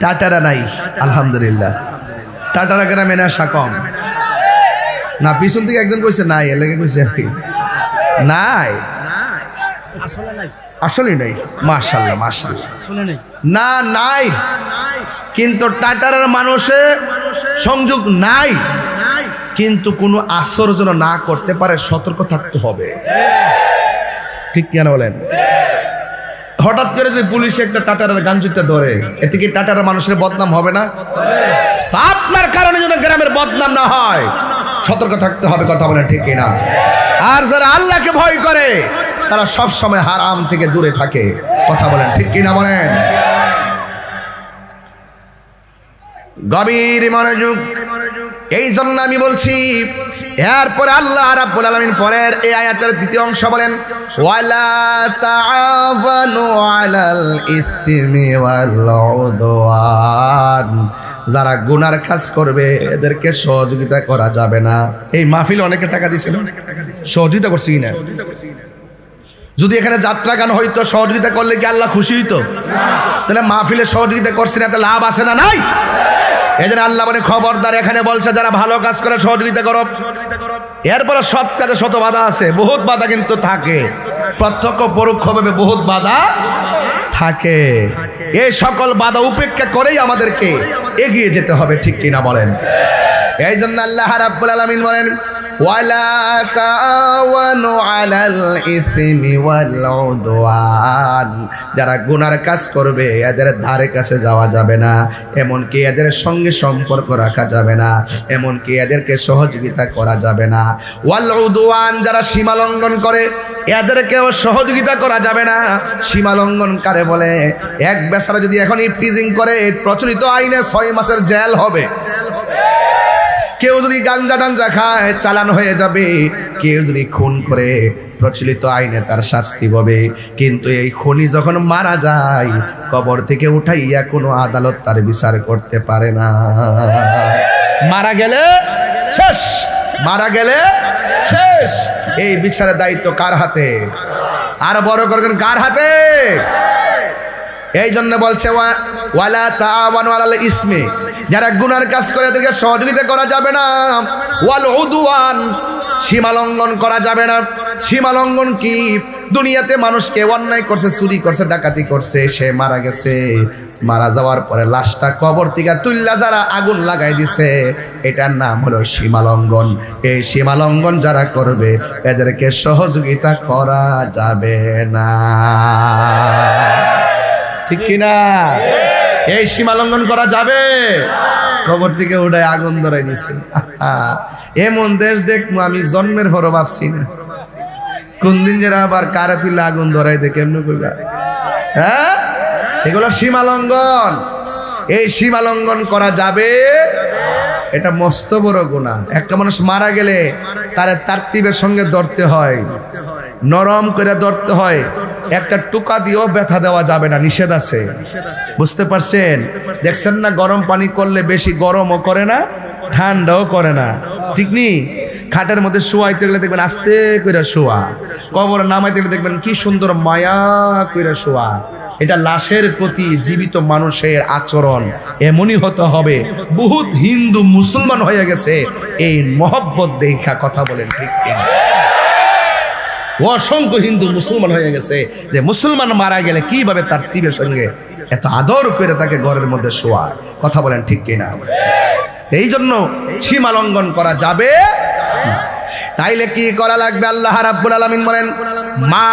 টাটারা নাই আলহামদুলিল্লাহ টাটারা গ্রামে নেশা কম না পিছন থেকে একজন কইছে নাই এলাকে কইছে নাই আসলে নাই মাশাআল্লাহ মাশাআল্লাহ না নাই কিন্তু টাটারের মানুষে সংযোগ নাই কিন্তু কোনো আসর যেন না করতে পারে সতর্ক থাকতে হবে ঠিক কেন বলেন হঠাৎ করে যদি পুলিশ একটা টাটারের গাঞ্জুটা ধরে এতে কি টাটারের মানুষের বদনাম হবে না তা আপনার কারণে যেন গ্রামের বদনাম না হয় সতর্ক থাকতে হবে কথা বলেন ঠিক কিনা আর যারা আল্লাহকে ভয় করে তারা সব সময় হারাম থেকে দূরে থাকে কথা বলেন ঠিক কিনা বলেন গভীর মনোযোগ এই জন্য আমি বলছি এরপরে আল্লাহ রাব্বুল আলামিন পরের এই আয়াতের দ্বিতীয় অংশ বলেন ওয়ালা তাআওয়ানু আলাল ইসমি ওয়াল উদওয়ান যারা গুনার কাজ করবে এদেরকে সহযোগিতা করা যাবে না এই মাহফিলে অনেকে টাকা দিয়েছিল সহযোগিতা করছি কিনা যদি এখানে যাত্রা গান হইতো সহযোগিতা করলে কি আল্লাহ খুশি হইতো তাহলে মাহফিলে সহযোগিতা করছি না তাহলে লাভ আছে না নাই এজন্য আল্লাহ বলে খবরদার এখানে বলছে যারা ভালো কাজ করে সহযোগিতা করো এরপরে সৎ কাজে শত বাধা আছে বহুত বাধা কিন্তু থাকে প্রত্যক্ষ পরোক্ষভাবে বহুত বাধা থাকে এই সকল বাধা উপেক্ষা করেই আমাদেরকে এগিয়ে যেতে হবে ঠিক কিনা বলেন এই জন্য আল্লাহ রাব্বুল আলামিন বলেন ওয়ালা তাআওয়ানু আলাল ইসমি ওয়াল উদওয়ান যারা গুনার কাজ করবে এদের ধারে কাছে যাওয়া যাবে না এমনকি এদের সঙ্গে সম্পর্ক রাখা যাবে না এমনকি এদেরকে সহযোগিতা করা যাবে না ওয়াল উদওয়ান যারা সীমা লঙ্ঘন করে এদেরকেও সহযোগিতা করা যাবে না সীমা লঙ্ঘন কারে বলে এক বেচারা যদি এখন ইফটিজিং করে প্রচলিত আইনে 6 মাসের জেল হবে কেউ যদি গাঞ্জা টাঞ্জা খায় চালান হয়ে যাবে কেউ যদি খুন করে প্রচলিত আইনে তার শাস্তি হবে কিন্তু এই খুনি যখন মারা যায় কবর থেকে উঠাইয়া কোনো আদালত তার বিচার করতে পারে না মারা গেলে শেষ মারা গেলে শেষ এই বিচারের দায়িত্ব কার হাতে আর বড় করবেন কার হাতে এই জন্য বলছে ওয়ালা তাআওয়ানু আলাল ইসমি যারা গুনার কাজ করে এদেরকে সহযোগিতা করা যাবে না ওয়াল উদওয়ান সীমা লঙ্ঘন করা যাবে না সীমা লঙ্ঘন কি দুনিয়াতে মানুষকে অন্যায় করছে চুরি করছে ডাকাতি করছে সে মারা গেছে মারা যাওয়ার পরে লাশটা কবর থেকে তুইল্লা যারা আগুন লাগাই দিছে এটার নাম হলো সীমা লঙ্ঘন এই সীমা লঙ্ঘন যারা করবে এদেরকে সহযোগিতা করা যাবে না ঠিক কিনা এই সীমা লঙ্ঘন করা যাবে কবর থেকে উঠায় আগুন ধরাই দিছে এমন দেশ দেখবো আমি জন্মের পরও ভাবছি না কোন দিন যারা আবার কারে তুলে আগুন ধরাই দে কেমন করবে হ্যাঁ এগুলো সীমা লঙ্ঘন এই সীমা লঙ্ঘন করা যাবে এটা মস্ত বড় গুনাহ একটা মানুষ মারা গেলে তার তারতিবের সঙ্গে ধরতে হয় নরম করে ধরতে হয় একটা টুকা দিয়েও ব্যথা দেওয়া যাবে না নিষেধ আছে বুঝতে পারছেন দেখছেন না গরম পানি করলে বেশি গরমও করে না ঠান্ডাও করে না ঠিক নি খাটের মধ্যে শোয়াইতে গেলে দেখবেন আস্তে করে শোয়া কবর নামাইতে গেলে দেখবেন কি সুন্দর মায়া করে শোয়া এটা লাশের প্রতি জীবিত মানুষের আচরণ এমনই হতে হবে বহুত হিন্দু মুসলমান হয়ে গেছে এই মহব্বত দেখা কথা বলেন ঠিক কিনা অসংখ্য হিন্দু মুসলমান হয়ে গেছে যে মুসলমান মারা গেলে কিভাবে তার তীরের সঙ্গে এত আদর করে তাকে ঘরের মধ্যে শোয়ায় কথা বলেন ঠিক কিনা এই জন্য সীমা লঙ্ঘন করা যাবে তাইলে কি করা লাগবে? আল্লাহ রাব্বুল আলামিন বলেন, মা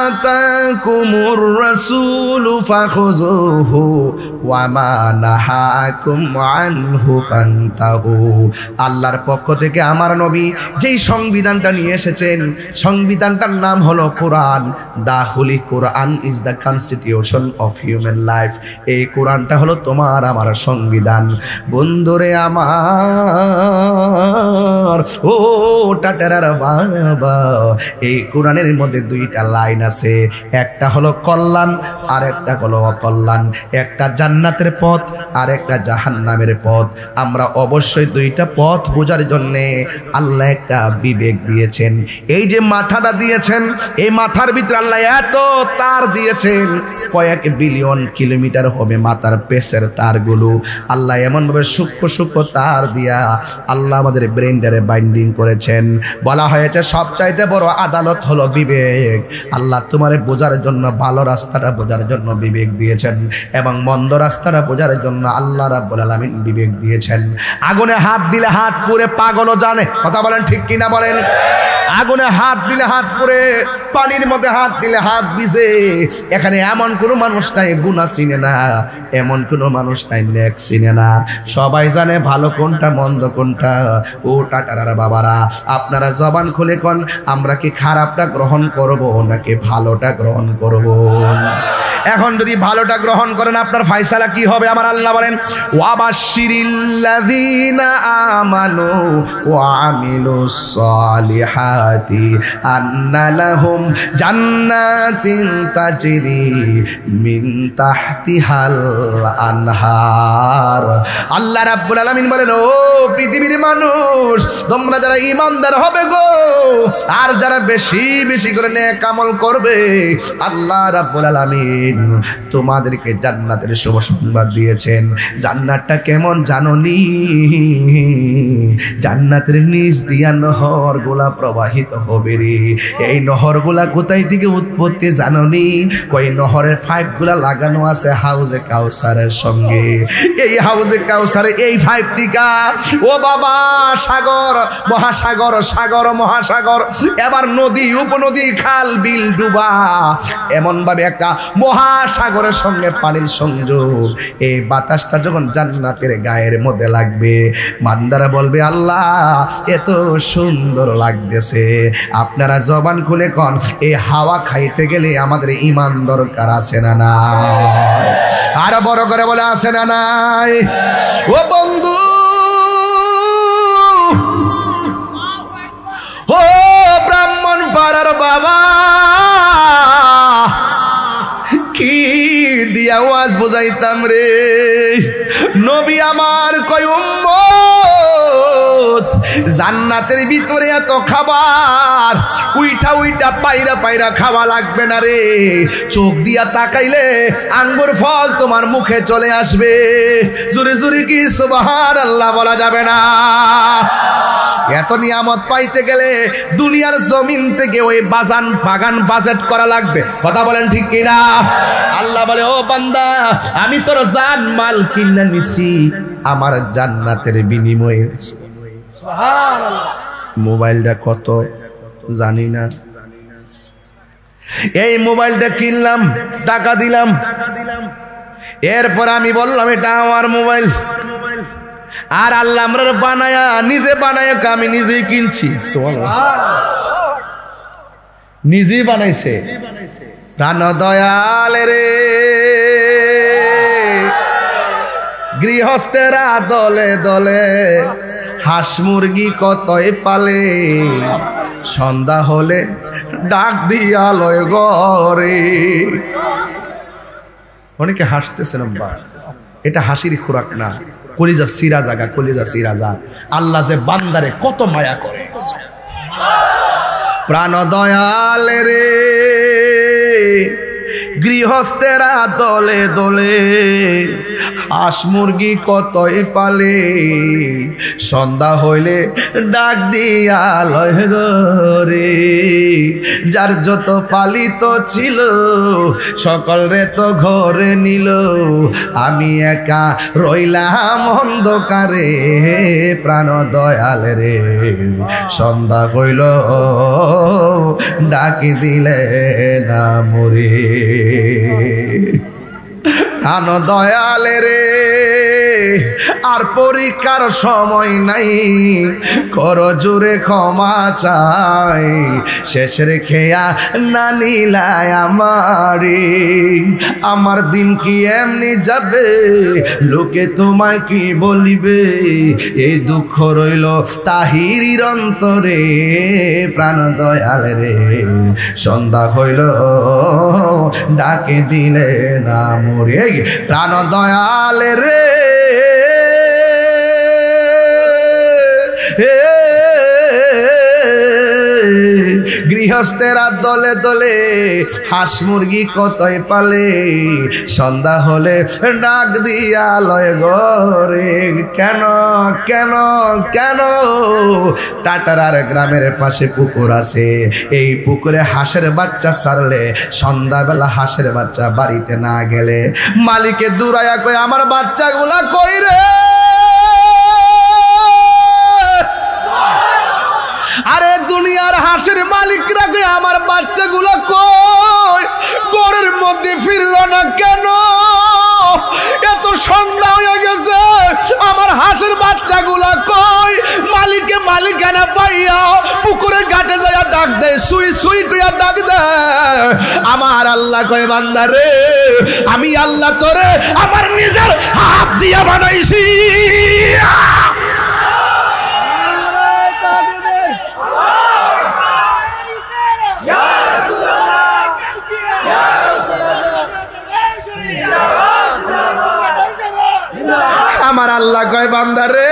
আতাকুমুর রাসূলু ফাখুযুহু ওয়া মা নাহাকুম আনহু ফান্তাহু। আল্লাহর পক্ষ থেকে আমার নবী যেই সংবিধানটা নিয়ে এসেছেন, সংবিধানটার নাম হলো কোরআন। The holy Quran is the constitution of human life. এই কোরআনটা হলো তোমার আমার সংবিধান। বন্ধুরে আমার, ও টাটার বাবা, এই কোরআনের মধ্যে দুইটা লাইন আছে, একটা হলো কল্যাণ আর একটা হলো অকল্যাণ, একটা জান্নাতের পথ আর একটা জাহান্নামের পথ। আমরা অবশ্যই দুইটা পথ বোঝার জন্য আল্লাহ একটা বিবেক দিয়েছেন। এই যে মাথাটা দিয়েছেন, এই মাথার ভিতরে আল্লাহ এত তার দিয়েছেন, কয়েক বিলিয়ন কিলোমিটার হবে মাথার পেশের তারগুলো। আল্লাহ এমনভাবে সূক্ষ্ম সূক্ষ্ম তার দিয়া আল্লাহ আমাদের ব্রেনটারে বাইন্ডিং করেছেন। বলা হয়েছে সবচাইতে বড় আদালত হলো বিবেক। আল্লাহ তোমারে বোঝার জন্য, ভালো রাস্তাটা বোঝার জন্য বিবেক দিয়েছেন, এবং মন্দ রাস্তাটা বোঝার জন্য আল্লাহ রাব্বুল আলামিন বিবেক দিয়েছেন। আগুনে হাত দিলে হাত পুড়ে, পাগলও জানে। কথা বলেন ঠিক কিনা বলেন? আগুনে হাত দিলে হাত পুড়ে, পানির মধ্যে হাত দিলে হাত ভিজে। এখানে এমন কোনো মানুষ নাই গুনাহ চিনে না, এমন কোনো মানুষ নাই নেক চিনে না। সবাই জানে ভালো কোনটা মন্দ কোনটা। ও টাটারা বাবারা, আপনারা জবান খুলে কোন, আমরা কি খারাপটা গ্রহণ করব নাকি ভালোটা গ্রহণ করব? এখন যদি ভালোটা গ্রহণ করেন, আপনার ফয়সালা কি হবে? আমার আল্লাহ বলেন, ওয়াবাশশিরিল্লাযীনা আমানু ওয়া আমিলুস সালিহাতি আন্না লাহুম জান্নাতিন তাজরি মিন তাহতিহাল আনহার। আল্লাহ রাব্বুল আলামিন বলেন, ও পৃথিবীর মানুষ, তোমরা যারা ঈমানদার হবে গো, আর যারা বেশি বেশি করে নেক আমল করবে, আল্লাহ রাব্বুল আলামিন তোমাদেরকে জান্নাতের শুভ সংবাদ দিয়েছেন। জান্নাতটা কেমন জানোনি? জান্নাতের নিচ দিয়া নহরগুলা প্রবাহিত হবে রে। এই নহরগুলা কোথায় থেকে উৎপত্তি জানোনি? কই নহরের পাইপগুলা লাগানো আছে হাউজে কাউসারের সঙ্গে। এই হাউজে কাউসারে এই পাইপ টিকা, ও বাবা, সাগর মহাসাগর, সাগর মহাসাগর, এবার নদী উপনদী খাল বিল ডুবা, এমন ভাবে একটা মহাসাগরের সঙ্গে পানির সংযোগ। এই বাতাসটা যখন জান্নাতের গায়ের মধ্যে লাগবে, বান্দারা বলবে, আল্লাহ এত সুন্দর লাগতেছে। আপনারা জবান খুলে কোন, এই হাওয়া খাইতে গেলে আমাদের ঈমান দরকার আছে না নাই? আর বড় করে বলে আছে না নাই? ও বন্ধু, ও ব্রাহ্মণ পাড়ার বাবা, কি দিয়া ওয়াজ বুঝাইতাম রে। নবী আমার কয়, উম্মত, জান্নাতের ভিতরে এত খাবার, উইঠা উইঠা পায়রা পায়রা খাওয়া লাগবে না রে। চোখ দিয়া তাকাইলে আঙ্গুর ফল তোমার মুখে চলে আসবে। জোরে জোরে কি সুবহানাল্লাহ বলা যাবে না? এত নিয়ামত পাইতে গেলে দুনিয়ার জমিন থেকে ওই বাগান বাজেট করা লাগবে। কথা বলেন ঠিক কিনা? আল্লাহ বলে, ও বান্দা, আমি তোর জান মাল কিনে নিছি আমার জান্নাতের বিনিময়ে। সুবহানাল্লাহ। মোবাইলটা কত জানি না, এই মোবাইলটা কিনলাম, টাকা দিলাম, এরপর আমি বললাম এটা আমার মোবাইল। আর আল্লাহ আমরা বানায়া, নিজে বানায়া, আমি নিজেই কিনছি। নিজেই বানাইছে। প্রাণ দয়াল রে, গৃহস্থেরা দলে দলে হাঁস মুরগি কতই পালে, সন্ধ্যা হলে ডাক দিয়া লয় ঘরে। অনেকে হাসতেছেন, এটা হাসির খোরাক না, কলিজা সিরা জাগা, কলিজা সিরা যা। আল্লাহ যে বান্দারে কত মায়া করে। প্রাণ দয়াল রে, গৃহস্থেরা দলে দলে হাঁস মুরগি কতই পালে সন্ধ্যা হইলে ডাক দিয়া লয় ঘরে যার যত পালিত ছিল সকল রে তো ঘরে নিল আমি একা রইলাম অন্ধকারে প্রাণ দয়াল রে সন্ধ্যা হইল ডাকি দিলে না মরে প্রাণ দয়াল রে আর পরীক্ষার সময় নাই কর জোরে ক্ষমা চাই শেষের খেয়া না নিলায় আমার দিন কি এমনি যাবে লোকে তোমায় কি বলিবে এই দুঃখ রইল তাহিরির অন্তরে প্রাণ দয়াল রে সন্ধ্যা হইল ডাকে দিলে না মরে প্রাণ দয়াল রে গৃহস্থেরা দলে দলে হাঁস মুরগি কতই পালে সন্ধ্যা হলে ডাক দিয়া লয় ঘরে কেন কেন কেন টাটারার গ্রামের পাশে পুকুর আছে এই পুকুরে হাঁসের বাচ্চা ছাড়লে সন্ধ্যাবেলা হাঁসের বাচ্চা বাড়িতে না গেলে মালিকে দূরায়া কই আমার বাচ্চাগুলা কই রে আরে দুনিয়ার হাঁসের মালিকরা কে আমার বাচ্চাগুলো কই ঘরের মধ্যে ফিরলো না কেন এত সন্ধ্যা হয়ে গেছে আমার হাঁসের বাচ্চাগুলো কই মালিকে মালিকানা পাইয়া পুকুরে ঘাটে যায় ডাক দেয় সুই সুই কইয়া ডাক দেয় আমার আল্লাহ কয় বান্দা রে আমি আল্লাহ তোরে আমার নিজের হাত দিয়া বানাইছি আমার আল্লাহ কয় বান্দা রে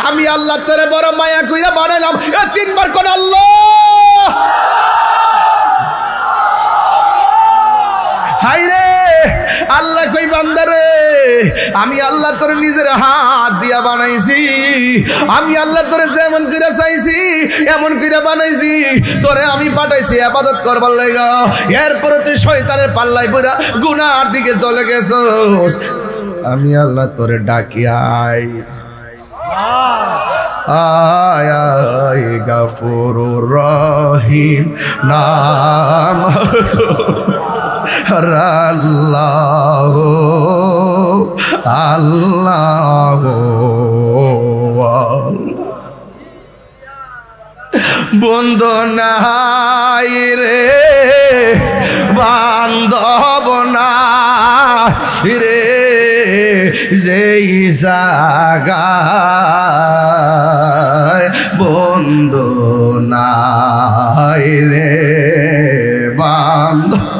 আমি আল্লাহ তোরে বড় মায়া কইরা বানাইলাম এ তিনবার কোন আল্লাহ হাই রে আল্লাহ কই বান্দা রে আমি আল্লাহ তোরে নিজের হাত দিয়া বানাইছি আমি আল্লাহ তোরে যেমন কইরা চাইছি এমন কইরা বানাইছি তোরে আমি পাঠাইছি ইবাদত করবার লাগা এরপর তুই শয়তানের পাল্লায় পড়া গুনার দিকে চলে গেছস আমি আল্লাহ তোরে ডাকি আয় আয় আয় গফুরুর রহিম নাম আল্লাহ আল্লাহ বন্ধু নাই রে বান্ধব নাই রে যেই জাগায় বন্ধু নাই রে বান্ধব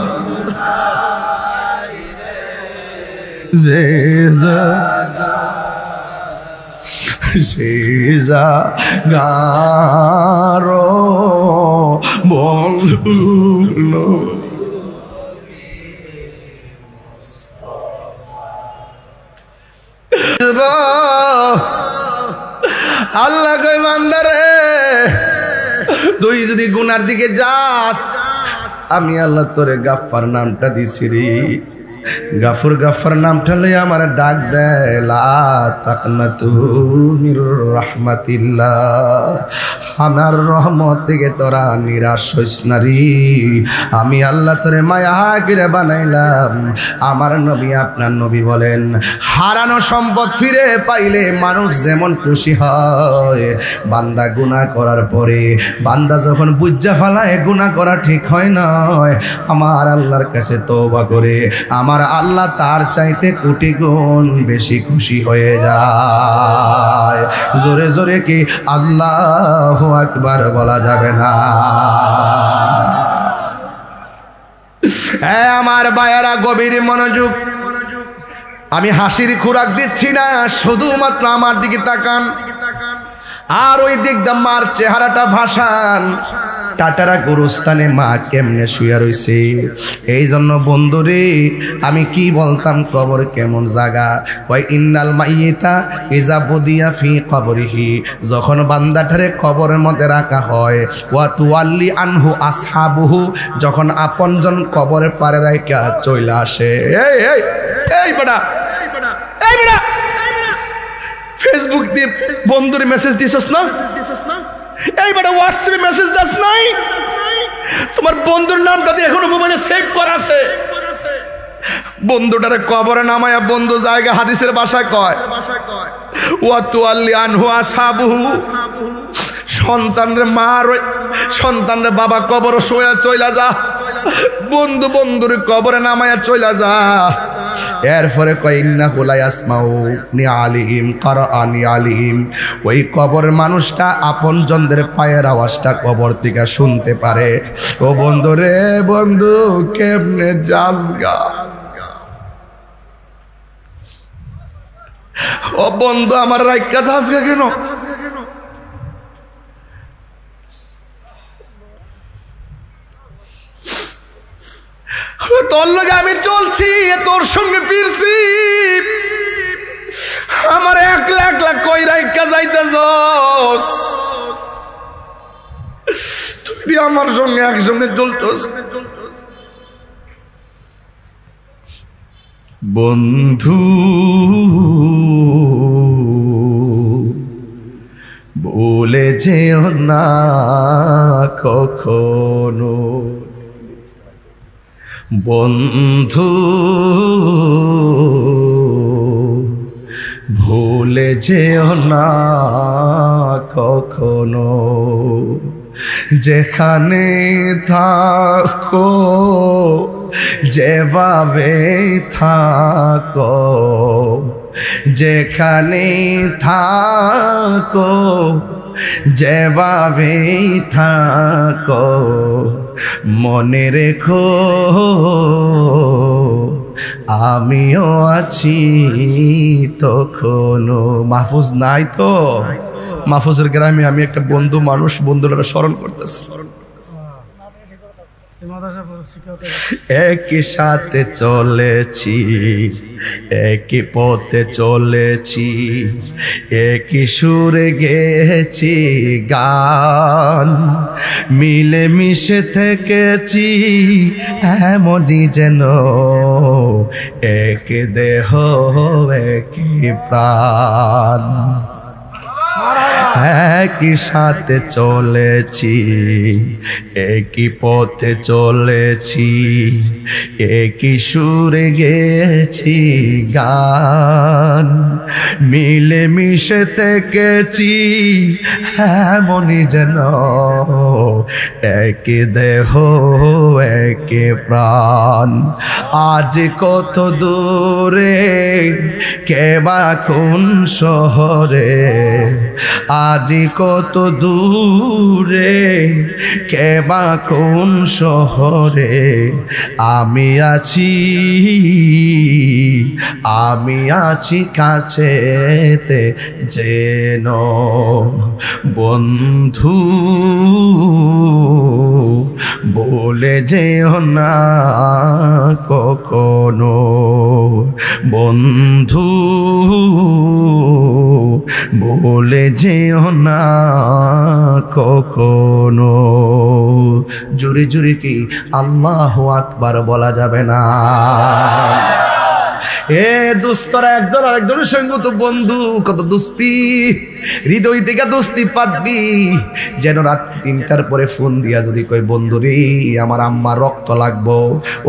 যে জাগারো বন্ধু আল্লাহ কই বান্দা রে তুই যদি গুনার দিকে যাস আমি আল্লাহ তোরে গাফফার নামটা দিছি রে গাফুর গাফার নামটা লইয়া আমার ডাক দেয় লা তাকনাতু মির রাহমাতিল্লাহ আমার রহমত থেকে তোরা নিরাশ হইস না রে আমি আল্লাহ তোরে মায়া করে বানাইলাম আমার নবী আপনার নবী বলেন হারানো সম্পদ ফিরে পাইলে মানুষ যেমন খুশি হয় বান্দা গুনাহ করার পরে বান্দা যখন বুঝা ফেলায় গুনাহ করা ঠিক হয় না আমার আল্লাহর কাছে তওবা করে আমার আল্লাহ তার চাইতে কোটি গুণ বেশি খুশি হয়ে যায় জোরে জোরে কি আল্লাহু আকবার বলা যাবে না আমার ভাইয়েরা গভীর মনোযোগ আমি হাসির খোরাক দিচ্ছি না শুধুমাত্র আমার দিকে তাকান আর ওই দিক দাম্মার চেহারাটা ভাসান টাটারা গোরস্থানে মা কেমনে শুয়া রইছে। এই জন্য বন্ধুরে আমি কি বলতাম, কবর কেমন জায়গা? কয় ইন্নাল মাইয়িতা ইজা বুদিয়া ফি কবরিহি, যখন বান্দাটারে কবরের মধ্যে রাখা হয়, ওয়া তুয়াল্লি আনহু আসহাবুহু, যখন আপনজন কবরের পারে রাখা চলে আসে। এই এই এই বেটা, এই বেটা, ফেসবুক দিয়ে বন্ধুরে মেসেজ দিছস না? এই বেটা হোয়াটসঅ্যাপে মেসেজ দাস নাই? তোমার বন্ধুর নামটা দিয়ে এখনো মোবাইলে সেভ করা আছে। বন্ধুটারে কবরে নামায়া বন্ধু জায়গা হাদিসের ভাষায় কয় ওয়া তুয়াল্লি আনহু আসহাবুহু, সন্তানরে মা সন্তানরে বাবা কবর শোয়া চইলা যা, বন্ধু বন্ধুর কবরে নামায়া চইলা যা। এরপরে কয় ইন্নাহু লা ইয়াসমাউ নি আলিহিম কারআনি আলিহিম, ওই কবর মানুষটা আপনজনদের পায়ের আওয়াজটা কবর থেকে শুনতে পারে। ও বন্ধু রে বন্ধু, কেমনে যাসগা? ও বন্ধু আমার রাইকা যাসগা কেন? তোর লগে আমি চলছি, তোর সঙ্গে ফিরছি, আমার একলা একলা কই রাইকা যাইতেছস? তুই আমার সঙ্গে একসঙ্গে চলছস। বন্ধু বলে যেও না কখনো, বন্ধু ভুলে যেও না কখনো, যেখানে থাকো যেভাবে থাকো, যেখানে থাকো যেভাবে থাকো, মনে রেখো আমিও আছি তখনো। মাহফুজ নাই তো? মাহফুজের গ্রামে আমি একটা বন্ধু মানুষ, বন্ধুরা স্মরণ করতেছি। একই সাথে চলেছি, একই পথে চলেছি, একই সুরে গেছি গান, মিলে মিশে থেকেছি এমনই যেন এক দেহ একই প্রাণ। একই সাথে চলেছি, একই পথে চলেছি, একই সুরে গেছি গান, মিলে মিশে থেকেছি এমনই যেন এক দেহ এক প্রাণ। আজ কত দূরে কেবা কোন শহরে, আজ কত দূরে কেবা কোন শহরে, আমি আছি কাছেতে যেন। বন্ধু বলে যেও না কখনো, বন্ধু বলে যেও না কখনো। জোরে জোরে কি আল্লাহু আকবার বলা যাবে না? এ দুস্তরা একজন আরেকজনের সঙ্গে তো বন্ধু, কত দুস্তি, হৃদয় থেকে দুস্তি পাতবি যেন রাত 3টার পরে ফোন দিয়া যদি কই বন্ধু রে আমার আম্মার রক্ত লাগবো,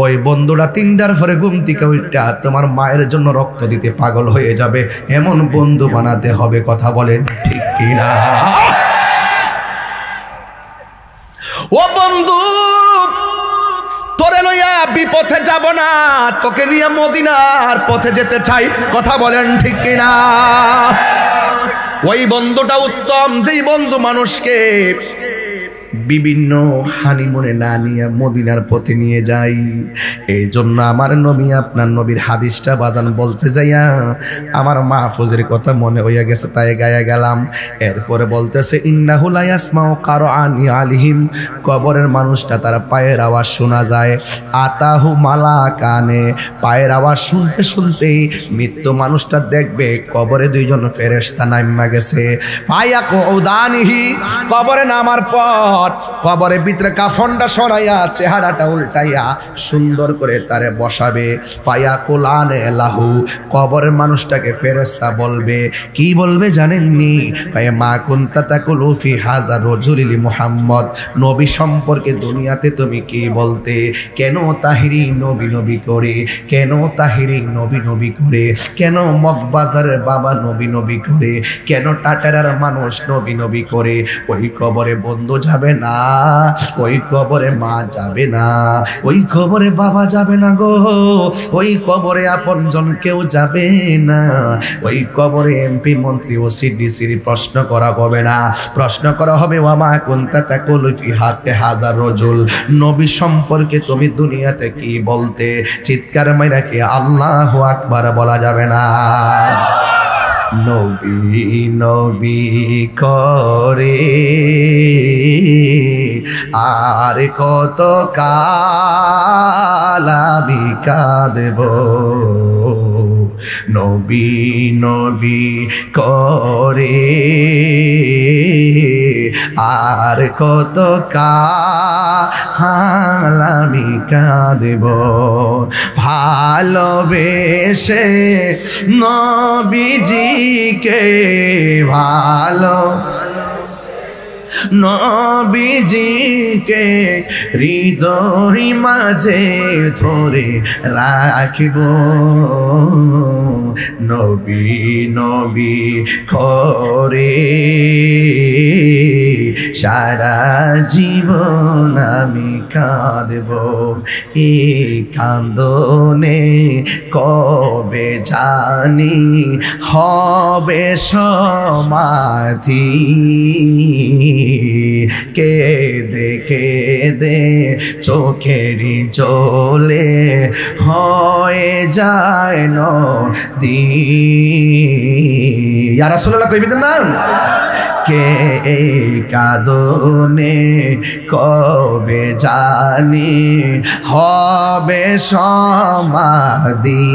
ওই বন্ধুটা 3টার পরে ঘুম থেকে উঠা তোমার মায়ের জন্য রক্ত দিতে পাগল হয়ে যাবে, এমন বন্ধু বানাতে হবে। কথা বলেন ঠিক কিনা? ও বন্ধু তোরে লইয়া বিপথে যাব না, তোকে নিয়ে মদিনার পথে যেতে চাই। কথা বলেন ঠিক কিনা? ওই বন্ধুটা উত্তম, যেই বন্ধু মানুষকে বিভিন্ন হানিমুনে না নিয়ে মদিনার পথে নিয়ে যাই। এই জন্য আমার নবী আপনার নবীর হাদিসটা বাজান বলতে যাইয়া আমার মাহফুজের কথা মনে হইয়া গেছে, তাই গায়া গেলাম। এরপরে বলতেছে ইন্নাহু লা ইয়াসমাউ কারআনি আলিহিম, কবরের মানুষটা তার পায়ের আওয়াজ শোনা যায়। আতাহু মালাকানে, পায়ের আওয়াজ শুনতে শুনতেই মৃত্যু মানুষটা দেখবে কবরে দুইজন ফেরেশতা নাইমা গেছে। ফায়াকুদানিহি, কবরে নামার পর কবরের ভিতরে কাফনটা সরাইয়া চেহারাটা উল্টাইয়া সুন্দর করে তারে বসাবে। ফায়াকুলানে লাহু, কবরের মানুষটাকে ফেরেশতা বলবে, কি বলবে জানেননি? মা কুনতা তাকুলু ফি হাযা রাজুলি মুহাম্মদ, নবী সম্পর্কে দুনিয়াতে তুমি কি বলতে? কেন তাহিরি নবী নবী করে? কেন তাহিরি নবী নবী করে? কেন মগবাজারের বাবা নবী নবী করে? কেন টাটারার মানুষ নবী নবী করে? ওই কবরে বন্ধু যাবে না, ওই কবরে মা যাবে না, ওই কবরে বাবা যাবে না গো, ওই কবরে আপনজন কেউ যাবে না, ওই কবরে এমপি মন্ত্রী ওসি ডিসির প্রশ্ন করা হবে না। প্রশ্ন করা হবে ওয়ামা কুনতা তাকুলু ফি হাযা রাজুল, নবী সম্পর্কে তুমি দুনিয়াতে কি বলতে? চিৎকার মাইরা কি আল্লাহু আকবার বলা যাবে না? নবী নবী করে আর কত কাল আমি কাঁদব, নবী নবী করে আর কত কাল আমি কাঁদব। ভালোবেসে নবীজিকে ভালো নবীজিকে হৃদয় মাঝে ধরে রাখিব, নবী নবী করে সারা জীবন আমি কাঁদব। এই কান্দনে কবে জানি হবে সমাধি, কেঁদে কেঁদে চোখেরই জলে হয়ে যায় নদী। ইয়া রাসূলুল্লাহ কইবেন না, কে কাঁদনে কবে জানি হবে সমাধি,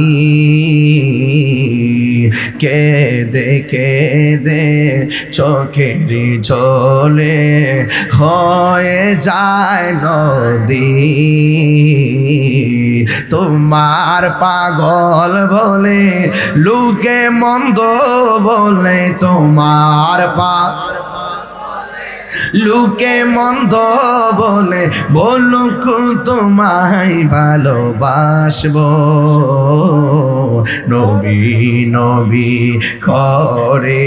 কেঁদে কেঁদে চোখেরই জলে হয়ে যায় নদী। তোমার পাগল বলে লোকে মন্দ বলে, তোমার লোকে মন্দ বলে বলুক তোমায় ভালোবাসবো, নবী নবী করে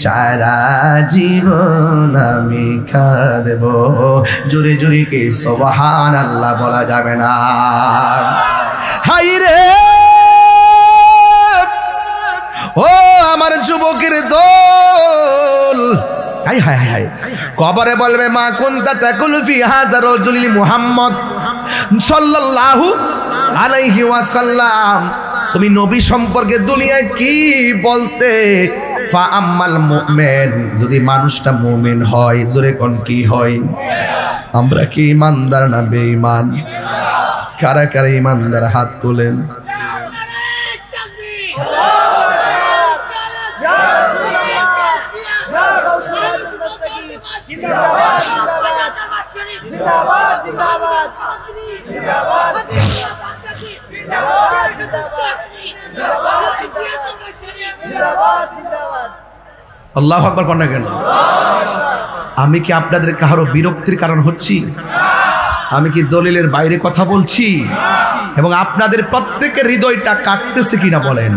সারা জীবন আমি কাঁদব। জোরে জোরে কে সুবহানাল্লাহ বলা যাবে না? হাই রে ও আমার যুবকের দল, হাই হাই হাই, কবরে বলবে মা কুনতা তাকুলু ফি হাযা রাজুলি মুহাম্মদ সাল্লাল্লাহু আলাইহি ওয়াসাল্লাম, তুমি নবী সম্পর্কে দুনিয়ায় কি বলতে? ফা আম্মাল মুমিন, যদি মানুষটা মুমিন হয়, জোরে কোন কি হয়? আমরা কি ইমানদার না বেঈমান? কারা কারা ইমানদার হাত তোলেন? আল্লাহু আকবার কোন না কেন? আমি কি আপনাদের কারো বিরক্তির কারণ হচ্ছি? আমি কি দলিলের বাইরে কথা বলছি? এবং আপনাদের প্রত্যেকের হৃদয়টা কাটতেছে কিনা বলেন?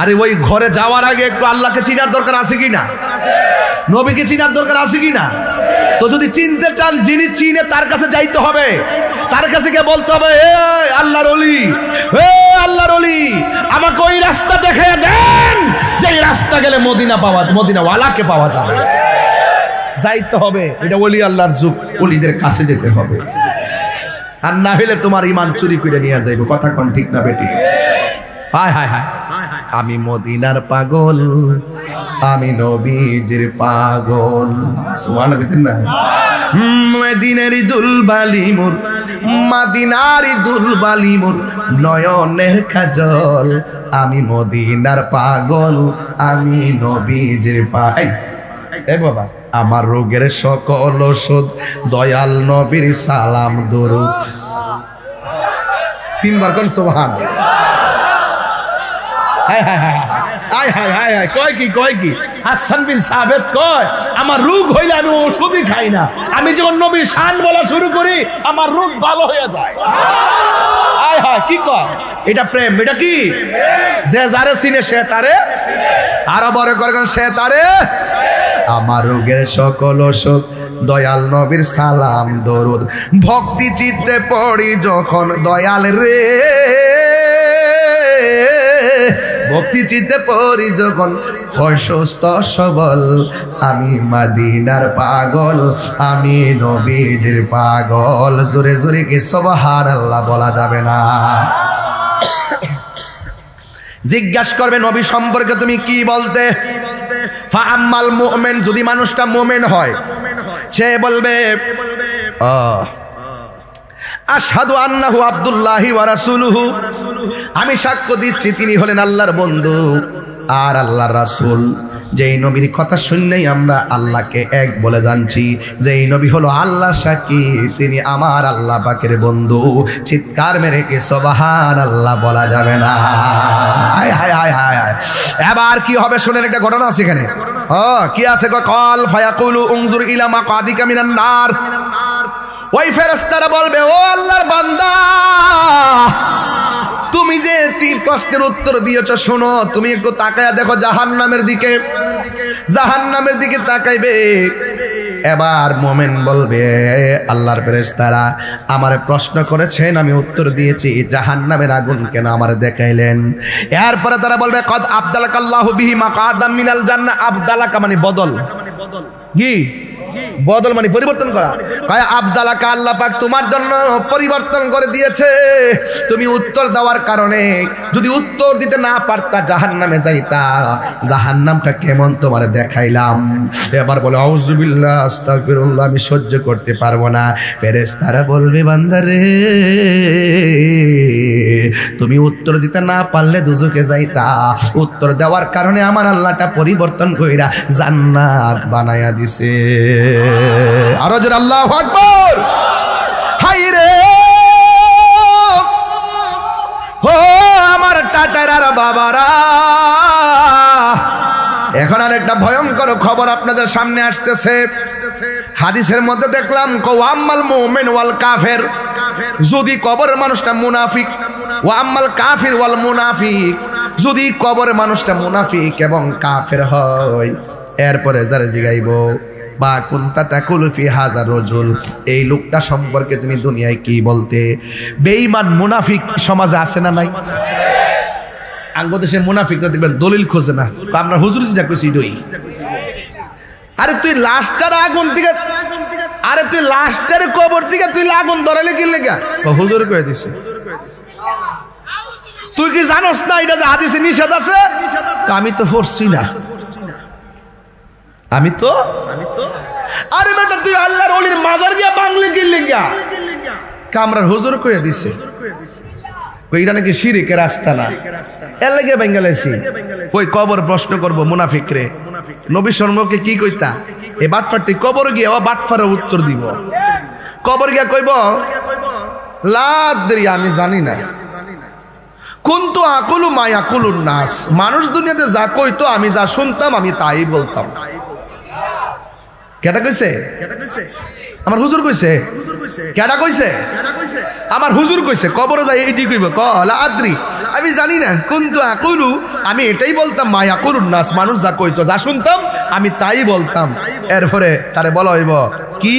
আরে ওই ঘরে যাওয়ার আগে একটু আল্লাহকে চিনার দরকার আছে কিনা? নবীকে চিনার দরকার আছে কিনা? তো যদি চিনতে চান, যিনি চিনে তার কাছে যাইতে হবে, তার কাছে গিয়ে বলতে হবে, হে আল্লাহর ওলি, হে আল্লাহর ওলি, আমাকে ওই রাস্তা দেখিয়ে দেন যে রাস্তা গেলে মদিনা পাওয়া, মদিনাওয়ালাকে পাওয়া যাবে। যাইতে হবে, এটা ওলি আল্লাহর যুগ, ওলিদের কাছে যেতে হবে, আর না হলে তোমার ইমান চুরি করে নিয়ে যাইবো। কথা কোন ঠিক না বেটি? হায় হায় হায়, আমি মদিনার পাগল, আমি নবীজির পাগল। সুবহানাল্লাহ না? মদিনার দুলবালি মোর, মদিনার দুলবালি মোর, নয়নের কাজল, আমি মদিনার পাগল, আমি নবীজির পাগল। এ বাবা, আমার রোগের সকল ওষুধ, দয়াল নবীর সালাম দরুদ। তিনবার কোন সুবহানাল্লাহ। হায় হায় হায় হায় হায় হায় হায়, কয় কি কয় কি? হাসান বিন সাবেত কয়, আমার রোগ হইলে আমি ওষুধই খাই না, আমি যখন নবীর শান বলা শুরু করি আমার রোগ ভালো হয়ে যায়। হায় হায়, কি কয়? এটা প্রেম, এটা কি? যে যারে চিনে সে তারে, আরো বড় করে সে তারে। আমার রোগের সকল ওষুধ, দয়াল নবীর সালাম দরুদ। ভক্তি চিত্তে পড়ি যখন দয়াল রে, ভক্তি চিত্তে পড়ি যখন হয় সুস্থ সবল, আমি মদিনার পাগল, আমি নবীজির পাগল। জোরে জোরে কি সুবহানাল্লাহ বলা যাবে না? জিজ্ঞাসা করবে নবী সম্পর্কে তুমি কি বলতে? ফাআম্মাল মুমিন, যদি মানুষটা মুমিন হয় সে বলবে আশহাদু আন্নাহু আব্দুল্লাহি ওয়া রাসূলুহু, আমি সাক্ষ্য দিচ্ছি তিনি হলেন আল্লাহর বন্ধু আর আল্লাহর রাসূল। যেই নবীর কথা শুনলেই আমরা আল্লাহকে এক বলে জানছি, যেই নবী হলো আল্লাহ সাক্ষী তিনি আমার আল্লাহ পাকের বন্ধু। চিৎকার মেরে কি সুবহানাল্লাহ বলা যাবে না? হায় হায় হায় হায়। এবার কি হবে শুনেন, একটা ঘটনা আছে এখানে। কি আছে? কল ফায়াকুলু উনজুর ইলা মাকাদিকা মিনান নার। ওই ফেরেশতারা বলবে, ও আল্লাহর বান্দা, তুমি যে তিন প্রশ্নের উত্তর দিয়েছো শোনো, তুমি একটু তাকায়া দেখো জাহান্নামের দিকে। জাহান্নামের দিকে তাকাইবে। এবার মোমেন বলবে, আল্লাহর ফেরেশতারা আমারে প্রশ্ন করেছেন, আমি উত্তর দিয়েছি, জাহান্নামের আগুন কেন আমারে দেখাইলেন? এরপরে তারা বলবে, কদ আবদালাকাল্লাহু বিহি মাকাদাম মিনাল জান্নাহ। আবদালাকা মানে বদল, কি বদল মানে পরিবর্তন করা। কয় আবদালাকা, আল্লাহ পাক তোমার জন্য পরিবর্তন করে দিয়েছে। তুমি উত্তর দেওয়ার কারণে, যদি উত্তর দিতে না পারতা জাহান্নামে যাইতা। জাহান্নামটা কেমন তোমারে দেখাইলাম। এবার বলে আউযুবিল্লাহ আস্তাগফিরুল্লাহ, আমি সহ্য করতে পারবো না। ফেরেশতারা বলবে, বান্দারে তুমি উত্তর দিতে না পারলে দুজকে যাইতা, উত্তর দেওয়ার কারণে আমার আল্লাহটা পরিবর্তন কইরা জান্নাত বানায়া দিছে। আরো জোরে আল্লাহু আকবার। হাই রে ও আমার টাটারার বাবারা, এখন আর একটা ভয়ঙ্কর খবর আপনাদের সামনে আসতেছে। হাদিসের মধ্যে দেখলাম, ওয়াম্মাল মুমিন ওয়াল কাফের, যদি কবরের মানুষটা মুনাফিক, ওয়াম্মাল কাফির ওয়াল মুনাফিক, যদি কবরের মানুষটা মুনাফিক এবং কাফের হয়, এরপরে যারা জিগাইবো বা কুনতা তাকুলু ফি হাযা রাজুল, এই লোকটা সম্পর্কে তুমি দুনিয়ায় কি বলতে? বেঈমান মুনাফিক সমাজে আছে না নাই? আঙ্গ দেশে মুনাফিকরা দেখবেন দলিল খোঁজে না, আমরা হুজুর যেটা কইছি দই। আরে তুই লাশটার আগুন থেকে, আরে তুই লাশটার কবর থেকে তুই আগুন ধরাইলে কি লেগা? হুজুর কয়ে দিছে। তুই কি জানোস না এটা যে হাদিসে নিষেধ আছে? আমি তো পড়ছি না, আমি তো। আরে বেটা তুই আল্লাহর ওলির মাজার গিয়া বাংলে কি লেগা? কামরার হুজুর কয়ে দিছে কইরা নাকি শিরকের রাস্তা না, এর লাগে বেঙ্গালাইছি। ওই কবর প্রশ্ন করব মুনাফিক রে, নবী সম্পর্কে কি কইতা? এ বাটফারটি কবর গিয়া ও বাটফারের উত্তর দিব। কবর গিয়া কইব, লা আদরি, আমি জানি না। কুনতু আকুলু মা ইয়াকুলুন নাস, মানুষ দুনিয়াতে যা কইতো আমি যা শুনতাম আমি তাই বলতাম। কেডা কইছে? আমার হুজুর কইছে। কেডা কইছে? আমার হুজুর কইছে। কবরে যাই এইটি কইব, লা আদরি, আমি জানি না। কুনতু আকুলু, আমি এটাই বলতাম, মা ইয়াকুলুন নাস, মানুষ যা কইতো যা শুনতাম আমি তাই বলতাম। এরপরে তারে বলা হইব কি?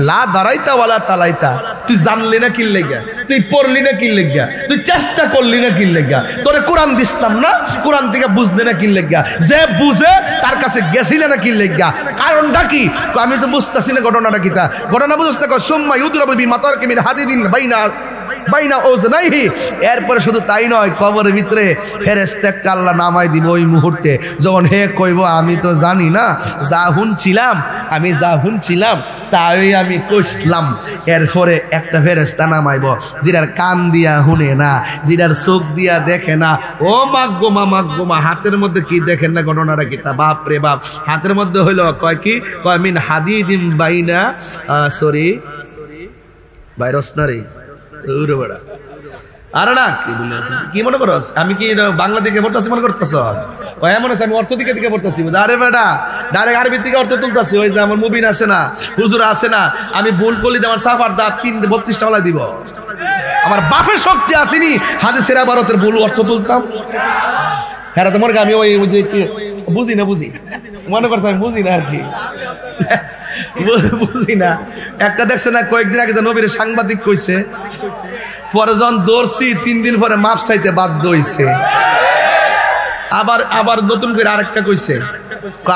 লা দাঁড়াইতা ওয়ালা তালাইতা, তুই জানলি না কি লেগা, তুই পড়লি না কি লেগা, তুই চেষ্টা করলি না কি লেগা, তোরে কোরআন দিসলাম না, কোরআন থেকে বুঝলি না কি লেগা, যে বুঝে তার কাছে গেছিলে না কি লেগা, কারণটা কি? আমি তো বুঝতেছি না ঘটনাটা কি। তা ঘটনা বুঝতে কো সুম্মা ইউদরাবু বিমাতারকি মিন হাদিদিন বাইনা ওজনাইহি। এরপরে শুধু তাই নয়, কবরের ভিতরে ফেরেশতা একটা আল্লাহ নামাই দিব ওই মুহূর্তে, যখন হে কইব আমি তো জানি না, যা হুনছিলাম তাই আমি কইলাম। এরপরে একটা ফেরেশতা নামাইব, যেটার কান দিয়া শুনে না, যেটার চোখ দিয়া দেখে না। ও মাগগোমা হাতের মধ্যে কি দেখেন না, ঘটনাটা কি? তা বাপ রে বাপ, হাতের মধ্যে হইল কয় কি, কয় মিন হাদিদিম বাইনা ভাইরাস না রে বড়া। আরে না কি মনে করো, আমি কি বাংলা দিকে পড়তেছি মনে করতেছ? এমন আছে আমি অর্থ দিকে পড়তেছি। আরে বেটা ডাইরেক্ট আরবি থেকে অর্থ তুলতেছি। ওই যে আমার মুবিন আছে না, হুজুর আছে না, আমি ভুল করলি আমার সাফার দাঁত 32টা ওলা দিব। আমার বাপের শক্তি আসেনি হাদিসের ভারতের ভুল অর্থ তুলতাম। হ্যাঁ তোমার আমি ওই যে বুঝি মনে করছে আমি বুঝি না আর কি, বুঝি না। একটা দেখছে না কয়েকদিন আগে যে নবীর সাংবাদিক কইছে, পরে যখন দৌড়ছি 3 দিন পরে মাপ চাইতে বাধ্য হইছে। আবার নতুন করে আরেকটা কইছে,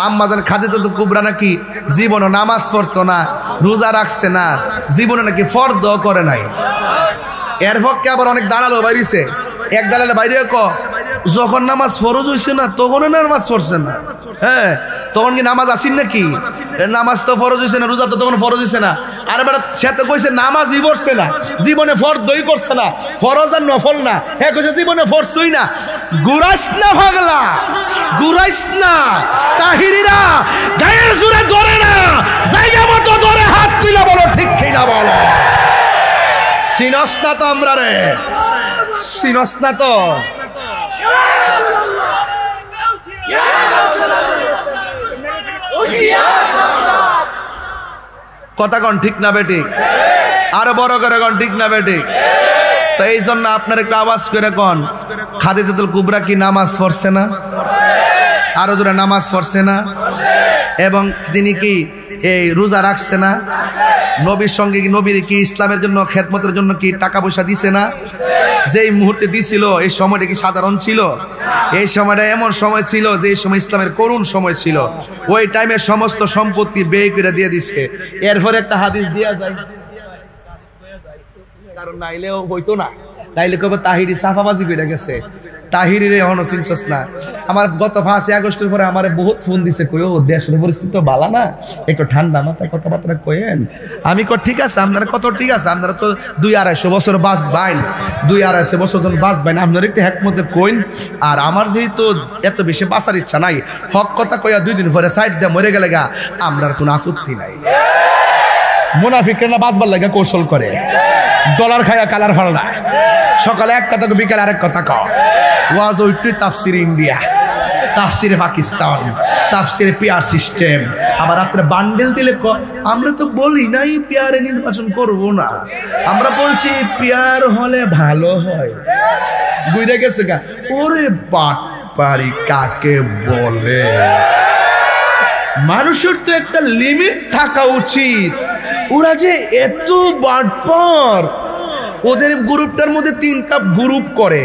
আম্মাজান খাদিজাতুল কুবরা নাকি জীবনে নামাজ পড়তো না, রোজা রাখছে না, জীবনে নাকি ফরদ করে নাই। এর পক্ষে আবার অনেক দালালও বাইরেছে। এক দালালে বাইরে যখন নামাজ ফরজ হইছে না তখন নামাজ পড়ছে না। হ্যাঁ, তখন কি নামাজ আসেন নাকি? নামাজ তো ফরজ হইছে না, রোজা তো তখন ফরজ হইছে না। আর এবার সে তো কইছে নামাজই পড়ছে না, জীবনে ফরদই করছে না, ফরজ আর নফল না। হ্যাঁ কইছে জীবনে ফরছই না। গুরাইস না পাগলা, গুরাইস না। তাহিরিরা গায়ের জোরে ধরে না, জায়গা মতো ধরে হাত তুলে বলো ঠিক কি না বলো। সিনস না তো আমরা রে, সিনস না তো। কথা কন ঠিক না বেটি? আরো বড় করে কন ঠিক না বেটি? তো এই জন্য আপনার একটা আওয়াজ করে কন, খাদিজাতুল কুবরা কি নামাজ পড়ছে না? আরো জোরে নামাজ পড়ছে না? এবং তিনি কি এই রোজা রাখছে না? নবীর সঙ্গে কি নবীর কি ইসলামের জন্য খেদমতের জন্য কি টাকা পয়সা দিছে না? যেই মুহূর্তে দিছিল এই সময়টা কি সাধারণ ছিল? এই সময়টা এমন সময় ছিল যে এই সময় ইসলামের করুণ সময় ছিল। ওই টাইমে সমস্ত সম্পত্তি ব্যয় করে দিয়ে দিছে। এরপরে একটা হাদিস দেয়া যায়, কারণ নাইলেও হইতো না, নাইলে কবে তাহিরি সাফাবাজি করে গেছে। তাহিরির এখনো চিনছস না? আমার গত 5 আগস্টের পরে আমার বহুত ফোন দিছে, কইও দেশের পরিস্থিতি তো ভালো না, একটু ঠান্ডা মাথায় কথাবার্তা কইেন। আমি কই ঠিক আছে, আপনারা কত ঠিক আছে, আপনারা তো 200-250 বছর বাঁচবেন, 200-250 বছর জন বাঁচবেন, আপনারা একটু হেকমতে কইন। আর আমার যেহেতু এত বেশি বাঁচার ইচ্ছা নাই, হক কথা কইয়া 2 দিন পরে সাইড দিয়ে মরে গেলে গা আমরার কোনো আপত্তি নাই। মুনাফিকরা বাঁচবার লাগে কৌশল করে, ডলার খায়া কালার ফল না, সকালে এক কথা বিকালে আরেক কথা কয়। ওয়াজ ওইটুই তাফসির ইন্ডিয়া, তাফসিরে পাকিস্তান, তাফসিরে পিয়ার সিস্টেম। আবার রাত্রে বান্ডেল দিলে আমরা তো বলি নাই পিয়ারে নির্বাচন করব না, আমরা বলছি পিয়ার হলে ভালো হয়। বুঝে গেছে গা? ওরে বাটপারি কাকে বলে? মানুষের তো একটা লিমিট থাকা উচিত। ওরা যে এত বাটপার, ওদের গ্রুপটার মধ্যে 3টা গ্রুপ করে।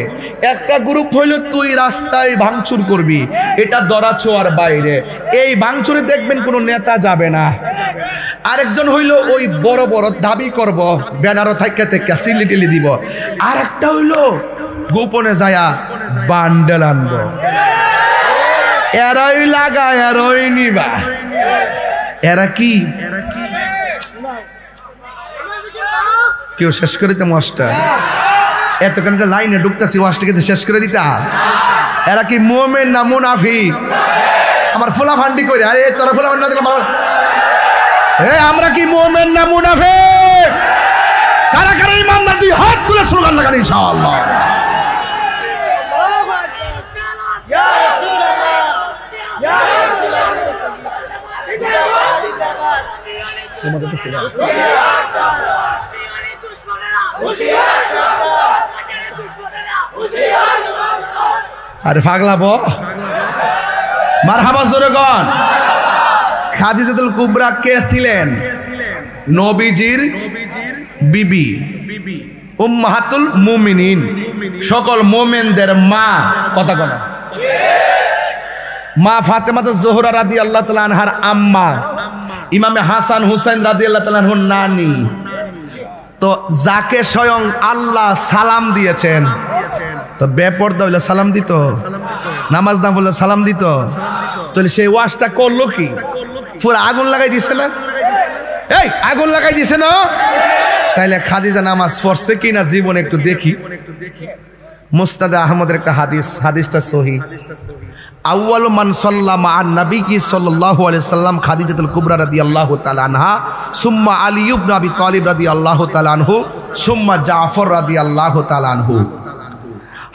একটা গ্রুপ হইল তুই রাস্তায় ভাঙচুর করবি, এটা দরাছোয়ার বাইরে, এই ভাঙচুরে দেখবেন কোনো নেতা যাবে না। আরেকজন হইল ওই বড় বড় দাবি করব, ব্যানারও থেকে থেকে সিলিটিলি দিব। আর একটা হইল গোপনে যায়া বান্ডেল আনবো, এরাই লাগা এরাই নিবা। এরা কি কেউ শেষ করে দিতাম ওয়াজটা? এতখানটা লাইনে ঢুকতেছি, ওয়াজটাকে শেষ করে দিতাম। এরা কি মুমিন না মুনাফিক? আমার ফোলা ফান্ডি করে, আরে তোরা ফোলা ফান্ডি দিলাম। আমরা কি মুমিন না মুনাফিক? কারা কারা ইমানদার দুই হাত তুলে স্লোগান লাগান ইনশাআল্লাহ। ইয়া রাসূলুল্লাহ, ইয়া রাসূলুল্লাহ। সুমাতে ছিল আরে পাগলাবো মারহাবা জোরে গন। খাদিজাতুল কুবরা কে ছিলেন? নবীজির বিবি উম্মাহাতুল মুমিনিন, সকল মোমেনদের মা। কথা বলা মা ফাতেমা জোহরা রাদিয়াল্লাহু তাআলা আনহার আম্মা, ইমামে হাসান হুসাইন রাদিয়াল্লাহু তাআলা আনহুর নানি। তো যাকে স্বয়ং আল্লাহ সালাম দিয়েছেন, তো বেপরদা হইলে সালাম দিত, নামাজ না বললে সালাম দিত, তাহলে সেই ওয়াজটা করলো কি? পুরো আগুন লাগাই দিছে না? এই আগুন লাগাই দিছে না? তাইলে খাদিজা নামাজ পড়ছে কিনা জীবনে একটু দেখি। মুসনাদে আহমদের একটা হাদিস, হাদিসটা সহিহ। আউয়ালু মান সাল্লামা আন নবী সাল্লাল্লাহু আলাইহি সাল্লাম খাদিজাতুল কুবরা রাদিয়াল্লাহু তাআলা আনহা, সুম্মা আলী ইবনে আবি তালিব রাদিয়াল্লাহু তাআলা আনহু, সুম্মা জাফর রাদিয়াল্লাহু তাআলা আনহু।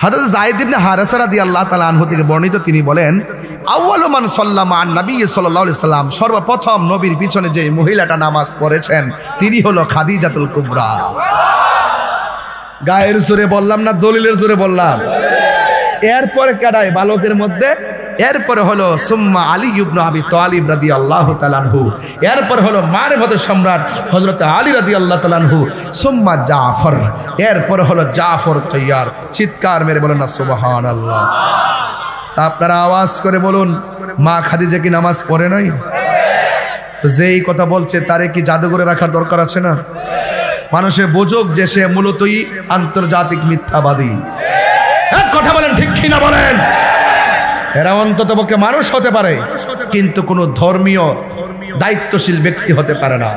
হযরত যায়েদ ইবনে হারেসা রাদিয়াল্লাহু তাআলা আনহু থেকে বর্ণিত, তিনি বলেন আউয়ালু মান সাল্লামা আন নবী সাল্লাল্লাহু আলাইহি সাল্লাম, সর্বপ্রথম নবীর পিছনে যে মহিলাটা নামাজ পড়েছেন তিনি হলো খাদিজাতুল কুবরা। গায়ের জোরে বললাম না দলিলের জোরে বললাম? এরপরে কাটায় বালকের মধ্যে, এরপরে হলো সুম্মা আলী ইবনে আবি তালিব রাদিয়াল্লাহু তাআলা আনহু, এরপর হলো মারিফাতুল সম্রাট হযরত আলী রাদিয়াল্লাহু তাআলা আনহু, সুম্মা জাফর, এরপর হলো জাফর তৈয়ার। চিৎকার মেরে বলেন না সুবহানাল্লাহ। তা আপনারা আওয়াজ করে বলুন, মা খাদিজা কি নামাজ পড়ে নাই? তো যেই কথা বলছে তারে কি জাদুঘরে রাখার দরকার আছে না? মানুষে বুঝুক যে সে মূলতই আন্তর্জাতিক মিথ্যাবাদী। এক কথা বলেন, ঠিক কিনা বলেন? এরা অন্তত পক্ষে মানুষ হতে পারে, কিন্তু কোনো ধর্মীয় দায়িত্বশীল ব্যক্তি হতে পারে না।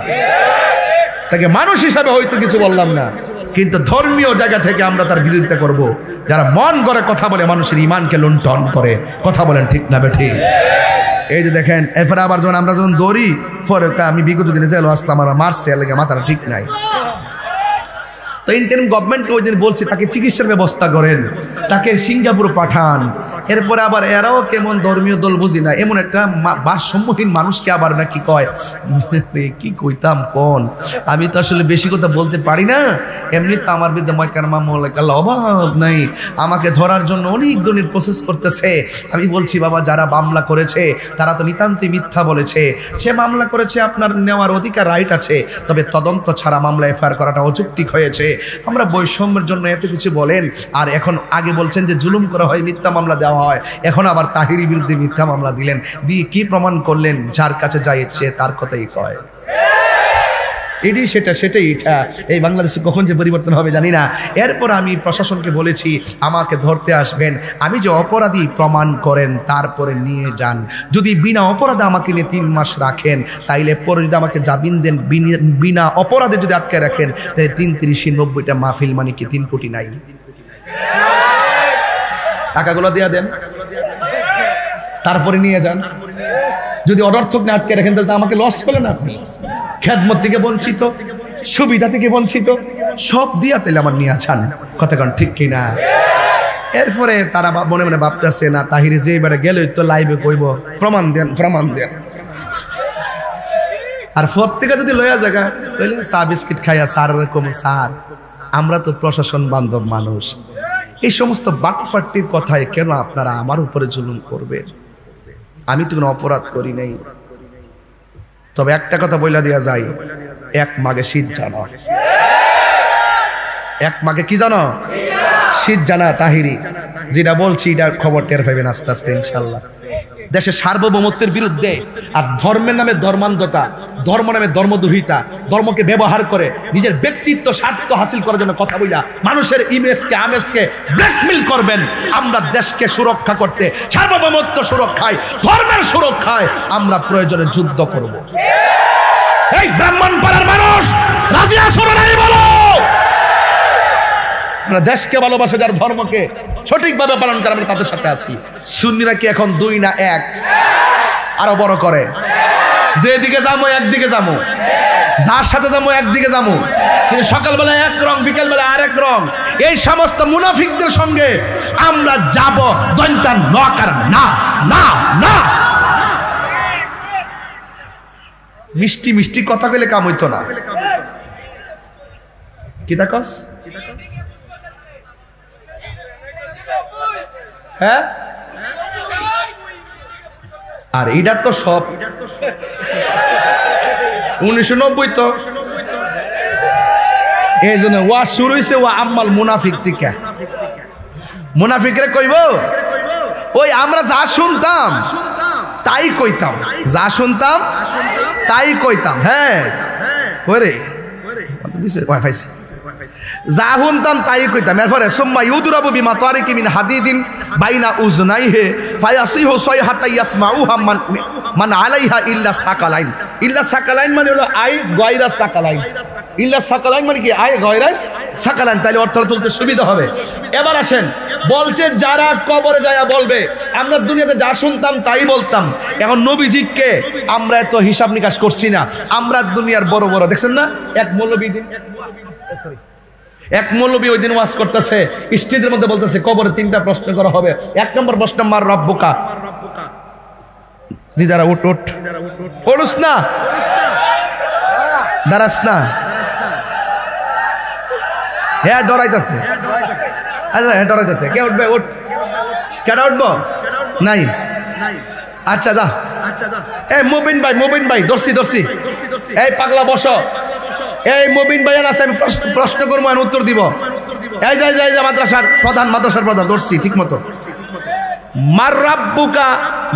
তাকে মানুষ হিসাবে হয়তো কিছু বললাম না, কিন্তু ধর্মীয় জায়গা থেকে আমরা তার বিরোধিতা করব। যারা মন করে কথা বলে মানুষের ইমানকে লুণ্ঠন করে, কথা বলেন ঠিক না বেঠিক? এই যে দেখেন, এরপরে আবার যখন আমরা যখন দৌড়ি, পরে আমি বিগত দিনে জেল আসলাম, আমার মারছে, এলাকা মাথাটা ঠিক নাই। তো ইন্টারিম গভর্নমেন্টকে ওই দিন বলছি তাকে চিকিৎসার ব্যবস্থা করেন, তাকে সিঙ্গাপুর পাঠান। এরপরে আবার এরাও কেমন ধর্মীয় দল বুঝি না, এমন একটা ভারসাম্যহীন মানুষকে আবার নাকি কয়, কি কইতাম কোন, আমি তো আসলে বেশি কথা বলতে পারি না, এমনি তো আমার বিরুদ্ধে ময়কার মামলা অভাব নাই, আমাকে ধরার জন্য অনেক দিনের প্রসেস করতেছে। আমি বলছি বাবা, যারা মামলা করেছে তারা তো নিতান্তই মিথ্যা বলেছে। সে মামলা করেছে, আপনার নেওয়ার অধিকার, রাইট আছে, তবে তদন্ত ছাড়া মামলা এফআইআর করাটা অযৌক্তিক হয়েছে। আমরা বৈষম্যের জন্য এত কিছু বলেন, আর এখন আগে বলছেন যে জুলুম করা হয়, মিথ্যা মামলা দেওয়া হয়, এখন আবার তাহিরি বিরুদ্ধে মিথ্যা মামলা দিলেন, দিয়ে কি প্রমাণ করলেন? যার কাছে যাইছে তার কথাই কয়। এটি সেটাই এটা। এই বাংলাদেশে কখন যে পরিবর্তন হবে জানি না। এরপর আমি প্রশাসনকে বলেছি, আমাকে ধরতে আসবেন, আমি যে অপরাধী প্রমাণ করেন, তারপরে নিয়ে যান। যদি বিনা অপরাধে আমাকে নিয়ে 3 মাস রাখেন, তাইলে পরে যদি আমাকে জামিন দেন, বিনা অপরাধে যদি আটকে রাখেন, তাহলে 3-30-90টা মাহফিল, মানে কি 3 কোটি নাই? টাকাগুলো দিয়ে দেন, তারপরে নিয়ে যান। যদি অনর্থক না আটকে রাখেন, তাহলে আমাকে লস করলেন আপনি। খেদমত থেকে বঞ্চিত, সুবিধা থেকে বঞ্চিত, সব দিয়া তাহলে আমার নিয়ে আছেন। কথা কন ঠিক কিনা? এরপরে তারা মনে মনে ভাবতেছে, না তাহিরে যে এবারে গেলে তো লাইভে কইব প্রমাণ দেন, প্রমাণ দেন। আর প্রত্যেকে যদি লইয়া জায়গা, তাহলে চা বিস্কিট খাইয়া সার এরকম সার, আমরা তো প্রশাসন বান্ধব মানুষ। এই সমস্ত বাটপাট্টির কথায় কেন আপনারা আমার উপরে জুলুম করবেন? আমি তো কোনো অপরাধ করি নাই। তবে একটা কথা বইলা দেওয়া যায়, 1 মাঘে শীত জানো, 1 মাঘে কি জানো? শীত জানা। তাহিরি যেটা বলছি এটার খবর টের পাইবেন আস্তে আস্তে ইনশাল্লাহ। দেশের সার্বভৌমত্বের বিরুদ্ধে আর ধর্মের নামে ধর্মান্ধতা, ধর্ম নামে ধর্মদুহিতা, ধর্মকে ব্যবহার করে নিজের ব্যক্তিত্ব স্বার্থ হাসিল করার জন্য কথা বইলা মানুষের ইমেজকে আমেজকে ব্ল্যাকমেল করবেন। আমরা দেশকে সুরক্ষা করতে, সার্বভৌমত্ব সুরক্ষায়, ধর্মের সুরক্ষায় আমরা প্রয়োজনে যুদ্ধ করব। এই ব্রাহ্মণপাড়ার মানুষ রাজি আছো না নাই বলো? আমরা দেশকে ভালোবাসে, যার ধর্মকে সঠিকভাবে পালন করে, আমরা তাদের সাথে আছি। সুন্নিরা কি এখন 2 না 1? আরো বড় করে, যেদিকে যাবো একদিকে যাবো, যার সাথে যাবো একদিকে যাবো, কিন্তু সকালবেলা এক রং, বিকেলবেলা আরেক রং। এই সমস্ত মুনাফিকদের সঙ্গে আমরা যাব দন্তান নকার না না না। মিষ্টি মিষ্টি কথা কইলে কাম হইতো না। কি তাকস? হ্যাঁ, আর এইটার তো সব 1990 তো এই জন্য ওয়া শুরু হইছে ওয়া আম্মাল মুনাফিক থেকে। মুনাফিকরে কইব ওই আমরা যা শুনতাম তাই কইতাম, যা শুনতাম তাই কইতাম। হ্যাঁ কইরে পাইছি, যা শুনতাম তাই কইতাম। এরপরে সুম্মা ইউদরাবু বিমা তারিকি মিন হাদিদিন বাইনা উজনাইহি ফায়াসিহু সাইহাতা ইয়াসমাউহা মান আলাইহা ইল্লা সাকালাইন। ইল্লা সাকালাইন মানে হলো আই গায়রা সাকালাইন। ইল্লা সাকালাইন মানে কি? আই গায়রা সাকালাইন। তাহলে অর্থ তুলতে সুবিধা হবে। এবার আসেন, বলছে যারা কবরে যায় বলবে আমরা দুনিয়াতে যা শুনতাম তাই বলতাম। এখন নবীজিকে আমরা এত হিসাব নিকাশ করছি না। আমরা দুনিয়ার বড় বড় দেখছেন না, এক মৌলবী ওই দিন ওয়াজ করতেছে, স্টেজের মধ্যে বলতেছে কবরে 3টা প্রশ্ন করা হবে। 1 নম্বর প্রশ্ন মার রব্বুকা। দিদারা উঠ উঠ, পড়ুস না, দাঁড়াস না। হ্যাঁ ডরাইতেছে, আচ্ছা হ্যাঁ ডরাইতেছে। কে উঠবে? উঠ। কেটা উঠবো? নাই। আচ্ছা যা। এই মুবিন ভাই দর্শি এই পাগলা বসো। এই মুবিন ভাইয়ার আছে, আমি প্রশ্ন করবো আর উত্তর দিব। এই যাই মাদ্রাসার প্রধান দর্শি ঠিক মতো। মার রাব্বুকা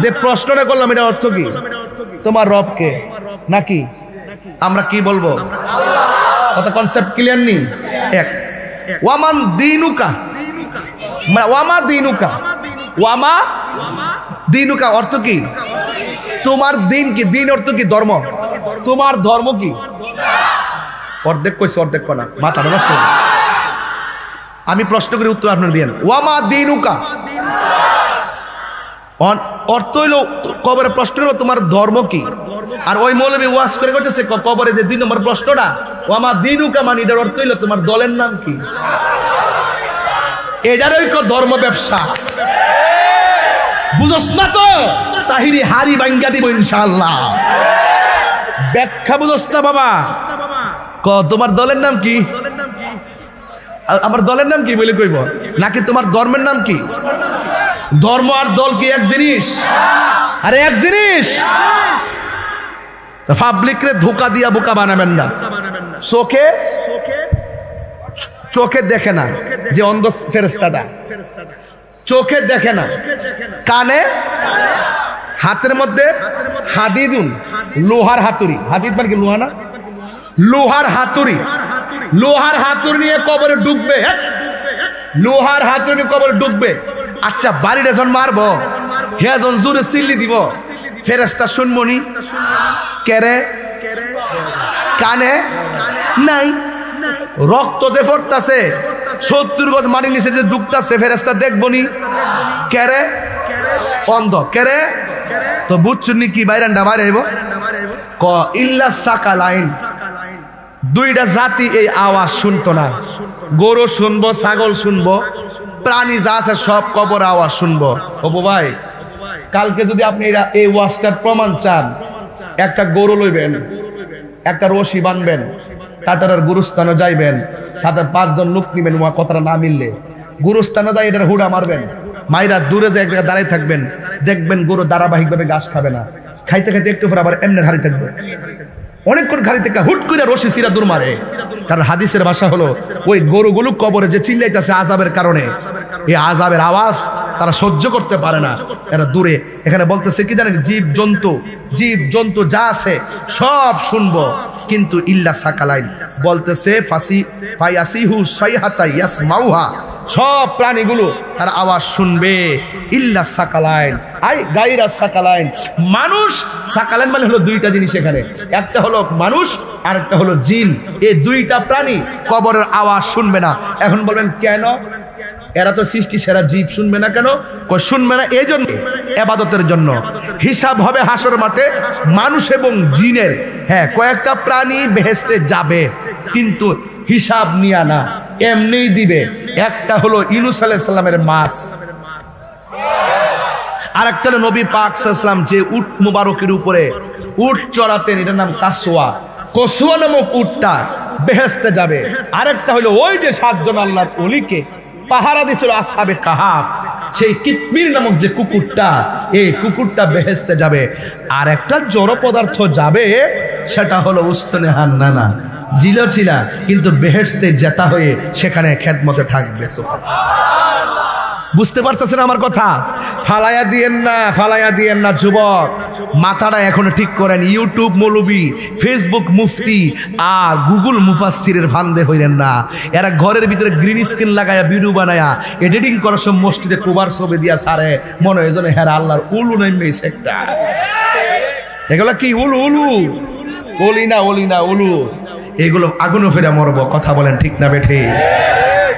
যে প্রশ্নটা করলাম এটা অর্থ কি? তোমার রব কে? নাকি আমরা কি বলবো? কত কনসেপ্ট ক্লিয়ার নি? এক। ওয়ামান দিনুকা, ওয়ামা দিনুকা অর্থ কি? তোমার দিন কি? দিন অর্থ কি? ধর্ম। তোমার ধর্ম কি? অর্ধেক কইছে, অর্ধেক কনা, মাথা নষ্ট। আমি প্রশ্ন করে উত্তর আপনার দিয়েন। ওয়ামা দিনুকা অর্থ হইল কবরে প্রশ্ন হলো তোমার ধর্ম কি? আর ওই মৌলবী ওয়াজ করে করতেছে কবরে যে 2 নম্বর প্রশ্নটা ওয়ামা দিনুকা মানে এটার অর্থ হইল তোমার দলের নাম কি? এটারই ধর্ম ব্যবসা। বুঝছ না তো? তাহিরি হারি ভাঙ্গা দিব ইনশাআল্লাহ। ব্যাখ্যা বুঝছ না বাবা? তোমার দলের নাম কি? আমার দলের নাম কি বলে কইব? নাকি তোমার ধর্মের নাম কি? ধর্ম আর দল কি এক জিনিস? আরে এক জিনিস। পাবলিকরে ধোকা দিয়া বোকা বানাবেন না। চোখে দেখে না যে অন্ধ ফেরেশতাটা, চোখে দেখে না, কানে, হাতের মধ্যে হাদিদুন, লোহার হাতুড়ি। হাদিদ মানে কি? লোহা না? লোহার হাতুড়ি। লোহার হাতুড়ি নিয়ে কবরে ঢুকবে। লোহার হাতুড়ি নিয়ে কবরে ঢুকবে। আচ্ছা বাড়িটা যখন মারবো হ্যাঁ যখন জোরে চিল্লি দিব ফেরেশতা শুনবনি? কেরে? কানে নাই। রক্ত যে পড়তাছে 70 গজ মাটির নিচে যে ঢুকতাছে ফেরেশতা দেখবনি? কেরে? অন্ধ। কেরে? তো বুঝছুনি কি বাইরান্ডা বাইরে আইব ক ইল্লা সাকালাইন। 2টা জাতি এই আওয়াজ শুনতো না। গরু শুনবো, ছাগল শুনবো, প্রাণী যা আছে সব কবর আওয়াজ শুনবো। ও ভাই কালকে যদি আপনি এই ওয়াজটার প্রমাণ চান, একটা গরু লইবেন, একটা রশি বানবেন, কাটারার গুরুস্থানে যাইবেন, সাথে 5 জন লোক নিবেন। কথাটা না মিললে গুরুস্থানে যাই এটার হুড়া মারবেন, মাইরা দূরে যে এক জায়গায় দাঁড়াই থাকবেন, দেখবেন গরু ধারাবাহিক ভাবে ঘাস খাবে না, খাইতে খাইতে একটু পর আবার এমনি ধারি থাকবে। অনেকক্ষণ ঘাড়ি থেকে হুট করে রশি সিরা দূর মারে। কারণ হাদিসের ভাষা হলো ওই গরুগুলো কবরে যে চিল্লাইতেছে আযাবের কারণে, এই আযাবের আওয়াজ তারা সহ্য করতে পারে না, এরা দূরে। এখানে বলতেছে কি জানেন? জীব জন্তু যা আছে সব শুনবো, কিন্তু ইল্লা সাকালাইন বলতেছে ফায়াসিহু সাইহাতা ইয়াসমাউহা, সব প্রাণীগুলো তার আওয়াজ শুনবে। ইল্লা সাকালাইন আই গায়রা সাকালাইন। মানুষ সাকালাইন মানে হলো 2টা জিনিস এখানে, একটা হলো মানুষ আর একটা হলো জিন। এই 2টা প্রাণী কবরের আওয়াজ শুনবে না। এখন বলবেন কেন? এরা তো সৃষ্টি সেরা জীব, শুনবে না কেন? শুনবে না এই জন্য ইবাদতের জন্য। হিসাব হবে হাসর মাঠে মানুষ এবং জিনের। হ্যাঁ কয়েকটা প্রাণী বেহেশতে যাবে, কিন্তু হিসাব নিয়া না, এমনিই দিবে। একটা হলো ইউনূস আলাইহিস সালামের মাছ, আর একটা হলো নবী পাক সাল্লাল্লাহু আলাইহি ওয়াসাল্লাম যে উট মুবারকের উপরে উট চড়াতেন, এটার নাম কসওয়া নামক উটটা বেহেশতে যাবে। আরেকটা হলো ওই যে 7 জন আল্লাহর ওলিকে পাহারা দিছিল আসহাবে কাহাফ, সেই কিতমির নামক যে কুকুরটা, এই কুকুরটা বেহেশতে যাবে। আর একটা জড় পদার্থ যাবে, সেটা হলো উস্তনে হান্নানা। ছিল কিন্তু বেহেশতে জেতা হয়ে সেখানে খেদমতে থাকবে। বুঝতে পারতেছেন আমার কথা? ফালাইয়া দিয়েন না যুবক, মাথাটা এখনো ঠিক করেন। ইউটিউব মৌলবি, ফেসবুক মুফতি আর গুগল মুফাসসিরের ফান্দে হইলেন না। এরা ঘরের ভিতরে গ্রিন স্ক্রিন লাগায়া ভিডিও বানায়া এডিটিং করার সব মসজিদে কুবার ছবি দিয়া সারে মনে হয় যেন হেরা আল্লাহর উলু নেমেছে একটা। এগুলো কি উলু ওলি না উলু, এগুলো আগুনে ফেরা মরবো। কথা বলেন ঠিক না বেঠে?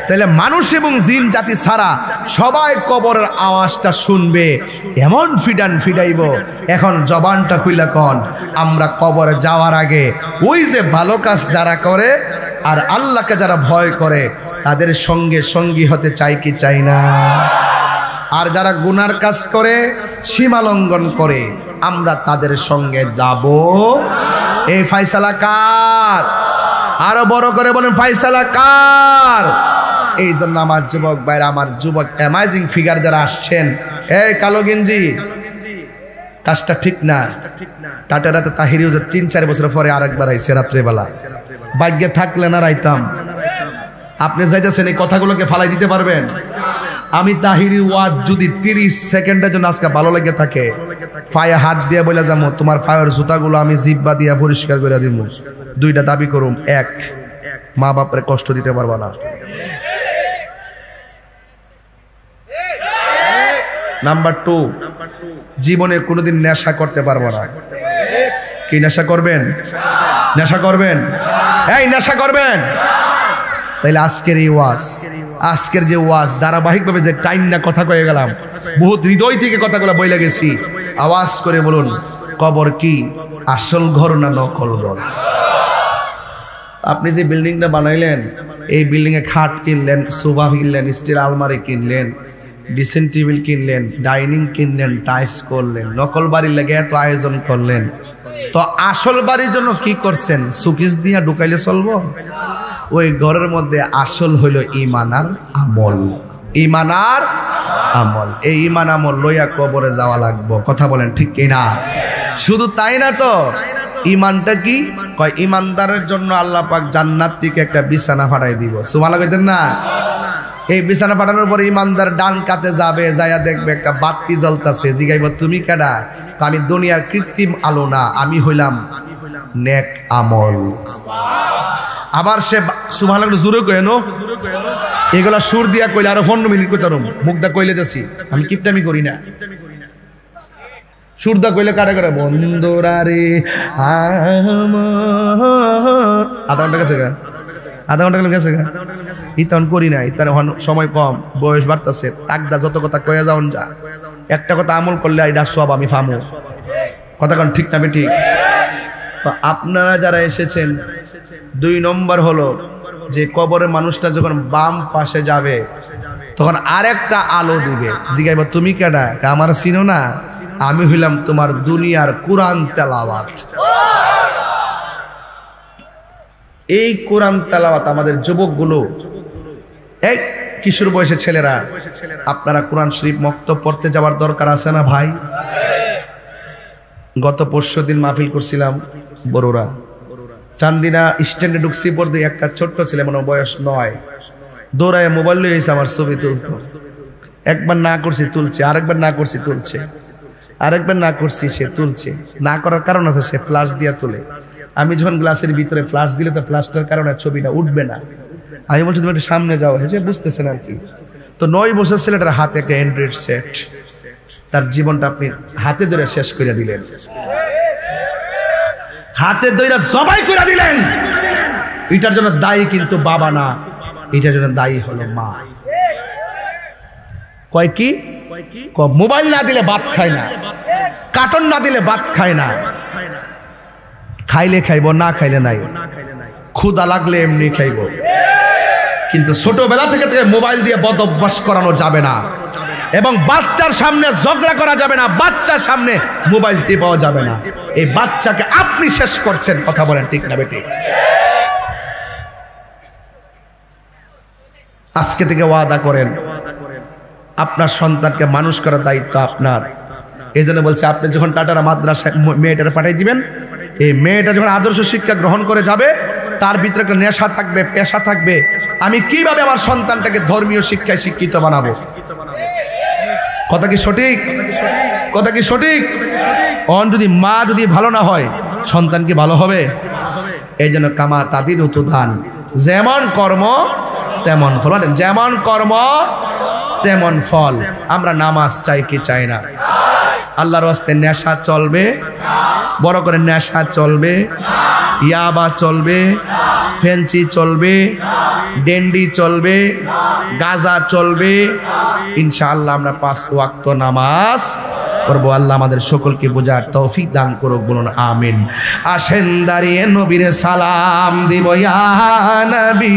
তাহলে মানুষ এবং জিন জাতি ছাড়া সবাই কবরের আওয়াজটা শুনবে, এমন ফিডাইব। এখন জবানটা খুইলা কন, আমরা কবরে যাওয়ার আগে ওই যে ভালো কাজ যারা করে আর আল্লাহকে যারা ভয় করে তাদের সঙ্গে সঙ্গী হতে চাই কি চাই না? আর যারা গুনার কাজ করে, সীমা লঙ্ঘন করে, আমরা তাদের সঙ্গে যাব। এই ফয়সালা কার? আরো বড় করে বলেন, ফয়সালা কার? এই জন্য আমার যুবক ভাইরা, আমার যুবক অ্যামাজিং ফিগার যারা আসছেন, এই কালো গেঞ্জি, কাজটা ঠিক না। টাটা রাতে তাহিরিও যে 3-4 বছর পরে আরেকবার আইছে রাত্রেবেলা, ভাগ্যে থাকলে না রাইতাম। আপনি যাইতেছেন, এই কথাগুলোকে ফালাই দিতে পারবেন? আমি তাহিরি ওয়াজ যদি 30 সেকেন্ডের জন্য আজকে ভালো লেগে থাকে, পায়ে হাত দিয়ে বলে যাবো, তোমার পায়ের জুতাগুলো আমি জিব্বা দিয়ে পরিষ্কার করে দিব। 2টা দাবি করুম। 1, মা বাপরে কষ্ট দিতে পারবা না। নাম্বার 2, জীবনে কোনোদিন নেশা করতে পারবো না। কি নেশা করবেন? নেশা করবেন? এই নেশা করবেন? তাইলে আজকের এই ওয়াজ, আজকের যে ওয়াজ ধারাবাহিকভাবে যে টাইম না কথা কয়ে গেলাম, বহুত হৃদয় থেকে কথাগুলো বইলে গেছি। আওয়াজ করে বলুন, কবর কি আসল ঘর না নকল ঘর? আপনি যে বিল্ডিংটা বানাইলেন, এই বিল্ডিং এ খাট কিনলেন, সোফা কিনলেন, স্টিল আলমারি কিনলেন, ড্রেসিং টেবিল কিনলেন, ডাইনিং কিনলেন, টাইলস করলেন, নকল বাড়ির লেগে এত আয়োজন করলেন, তো আসল বাড়ির জন্য কি করছেন? সুকিস দিয়া ঢুকাইলে চলবো? ওই ঘরের মধ্যে আসল হইল ঈমান আর আমল। ঈমান আর আমল। এই ঈমান আমল লইয়া কবরে যাওয়া লাগবো। কথা বলেন ঠিক কিনা? শুধু তাই না তো, ঈমানটা কি কয়? ঈমানদারের জন্য আল্লাহ পাক জান্নাত থেকে একটা বিছানা ফাটাই দিব। সুবহানাল্লাহ কইতেন না? এই বিছানা ফাটানোর পরে ঈমানদার ডান কাতে যাবে, যায়া দেখবে একটা বাতি জ্বলতাছে। জিগাইব, তুমি কেডা? আমি দুনিয়ার কৃত্রিম আলো না, আমি হইলাম নেক আমল। আবার সে সুবহানাল্লাহ জোরে কয় নো, এগুলা সুর দিয়া কইলে আরো 15 মিনিট কইতারুম। মুখদা কইলে দেছি, আমি কিপটামি করি না। সুরদা কইলে কারে করে বন্ধুরা রে আধা ঘন্টা গেছে গা, আধা ঘন্টা গেছে গা। ইতন করি না, ইতার সময় কম, বয়স বাড়তেছে। তাকদা যত কথা কয়ে যাওন যা, একটা কথা আমল করলে এটা সব আমি ফামু। কথা কন ঠিক না বেঠিক? তো আপনারা যারা এসেছেন, 2 নম্বর হলো যে কবরের মানুষটা যখন বাম পাশে যাবে তখন আরেকটা আলো দিবে। জিগাইব, তুমি কেডা? আমার চিনো না, আমি হইলাম তোমার দুনিয়ার কোরআন তেলাওয়াত। এই কোরআন তেলাওয়াত আমাদের যুবকগুলো, এই কিশোর বয়সের ছেলেরা, আপনারা কোরআন শরীফ মক্তব পড়তে যাওয়ার দরকার আছে না ভাই? গত পরশু দিন মাহফিল করছিলাম বড়রা, চান্দিনা স্ট্যান্ডে ঢুকছি, পড়তে একটা ছোট্ট ছেলে, মনে বয়স 9, দৌড়ায় মোবাইল লয়ে এসে আমার ছবি তুলতো। একবার না করছি তুলছে, আরেকবার না করছি তুলছে, আরেকবার না করছি সে তুলছে। না করার কারণ আছে, সে ফ্ল্যাশ দিয়া তুলে। আমি যখন গ্লাসের ভিতরে ফ্ল্যাশ দিলে তো ফ্ল্যাশটার কারণে ছবিটা উঠবে না। আমি বলছি তুমি একটু সামনে যাও, সে বুঝতেছেন আর কি। তো 9 বছর ছেলেটার হাতে একটা অ্যান্ড্রয়েড সেট, তার জীবনটা আপনি হাতে ধরে শেষ করে দিলেন, হাতে ধরে জবাই করে দিলেন। এটার জন্য দায়ী কিন্তু বাবা না, এটার জন্য দায়ী হলো মা। কয় কি? মোবাইল না দিলে ভাত খায় না, কার্টুন না দিলে ভাত খায় না। খাইলে খাইব, না খাইলে নাই। ক্ষুধা লাগলে এমনি খাইব, কিন্তু ছোটবেলা থেকে মোবাইল দিয়ে বদ অভ্যাস করানো যাবে না। এবং বাচ্চার সামনে ঝগড়া করা যাবে না, বাচ্চার সামনে মোবাইল টিপাও যাবে না। এই বাচ্চাকে আপনি শেষ করছেন। কথা বলেন ঠিক না বেটি? আজকে থেকে ওয়াদা করেন, আপনার সন্তানকে মানুষ করার দায়িত্ব আপনার। এই জন্য বলছে, আপনি যখন টাটারা মাদ্রাসায় মেয়েটারা পাঠাই দিবেন, এই মেয়েটা যখন আদর্শ শিক্ষা গ্রহণ করে যাবে, তার ভিতরে একটা নেশা থাকবে, পেশা থাকবে, আমি কিভাবে আমার সন্তানটাকে ধর্মীয় শিক্ষায় শিক্ষিত বানাবো। কথা কি সঠিক? কথা কি সঠিক? যদি মা যদি ভালো না হয়, সন্তান কি ভালো হবে? এই জন্য কামা তাদিন উতুদান, যেমন কর্ম তেমন ফল। যেমন কর্ম তেমন ফল। আমরা নামাজ চাই কি চাই না? আল্লাহর রাস্তে নেশা চলবে, বড় করে নেশা চলবে, ইয়াবা চলবে, ফেন্সি চলবে, ডেন্ডি চলবে, গাজা চলবে। ইনশাআল্লাহ আমরা 5 ওয়াক্ত নামাজ পড়বো। আল্লাহ আমাদের সকলকে বোঝার তৌফিক দান করুক, বলুন আমিন। আসেন দাঁড়িয়ে নবীর সালাম দিব, ইয়া নবী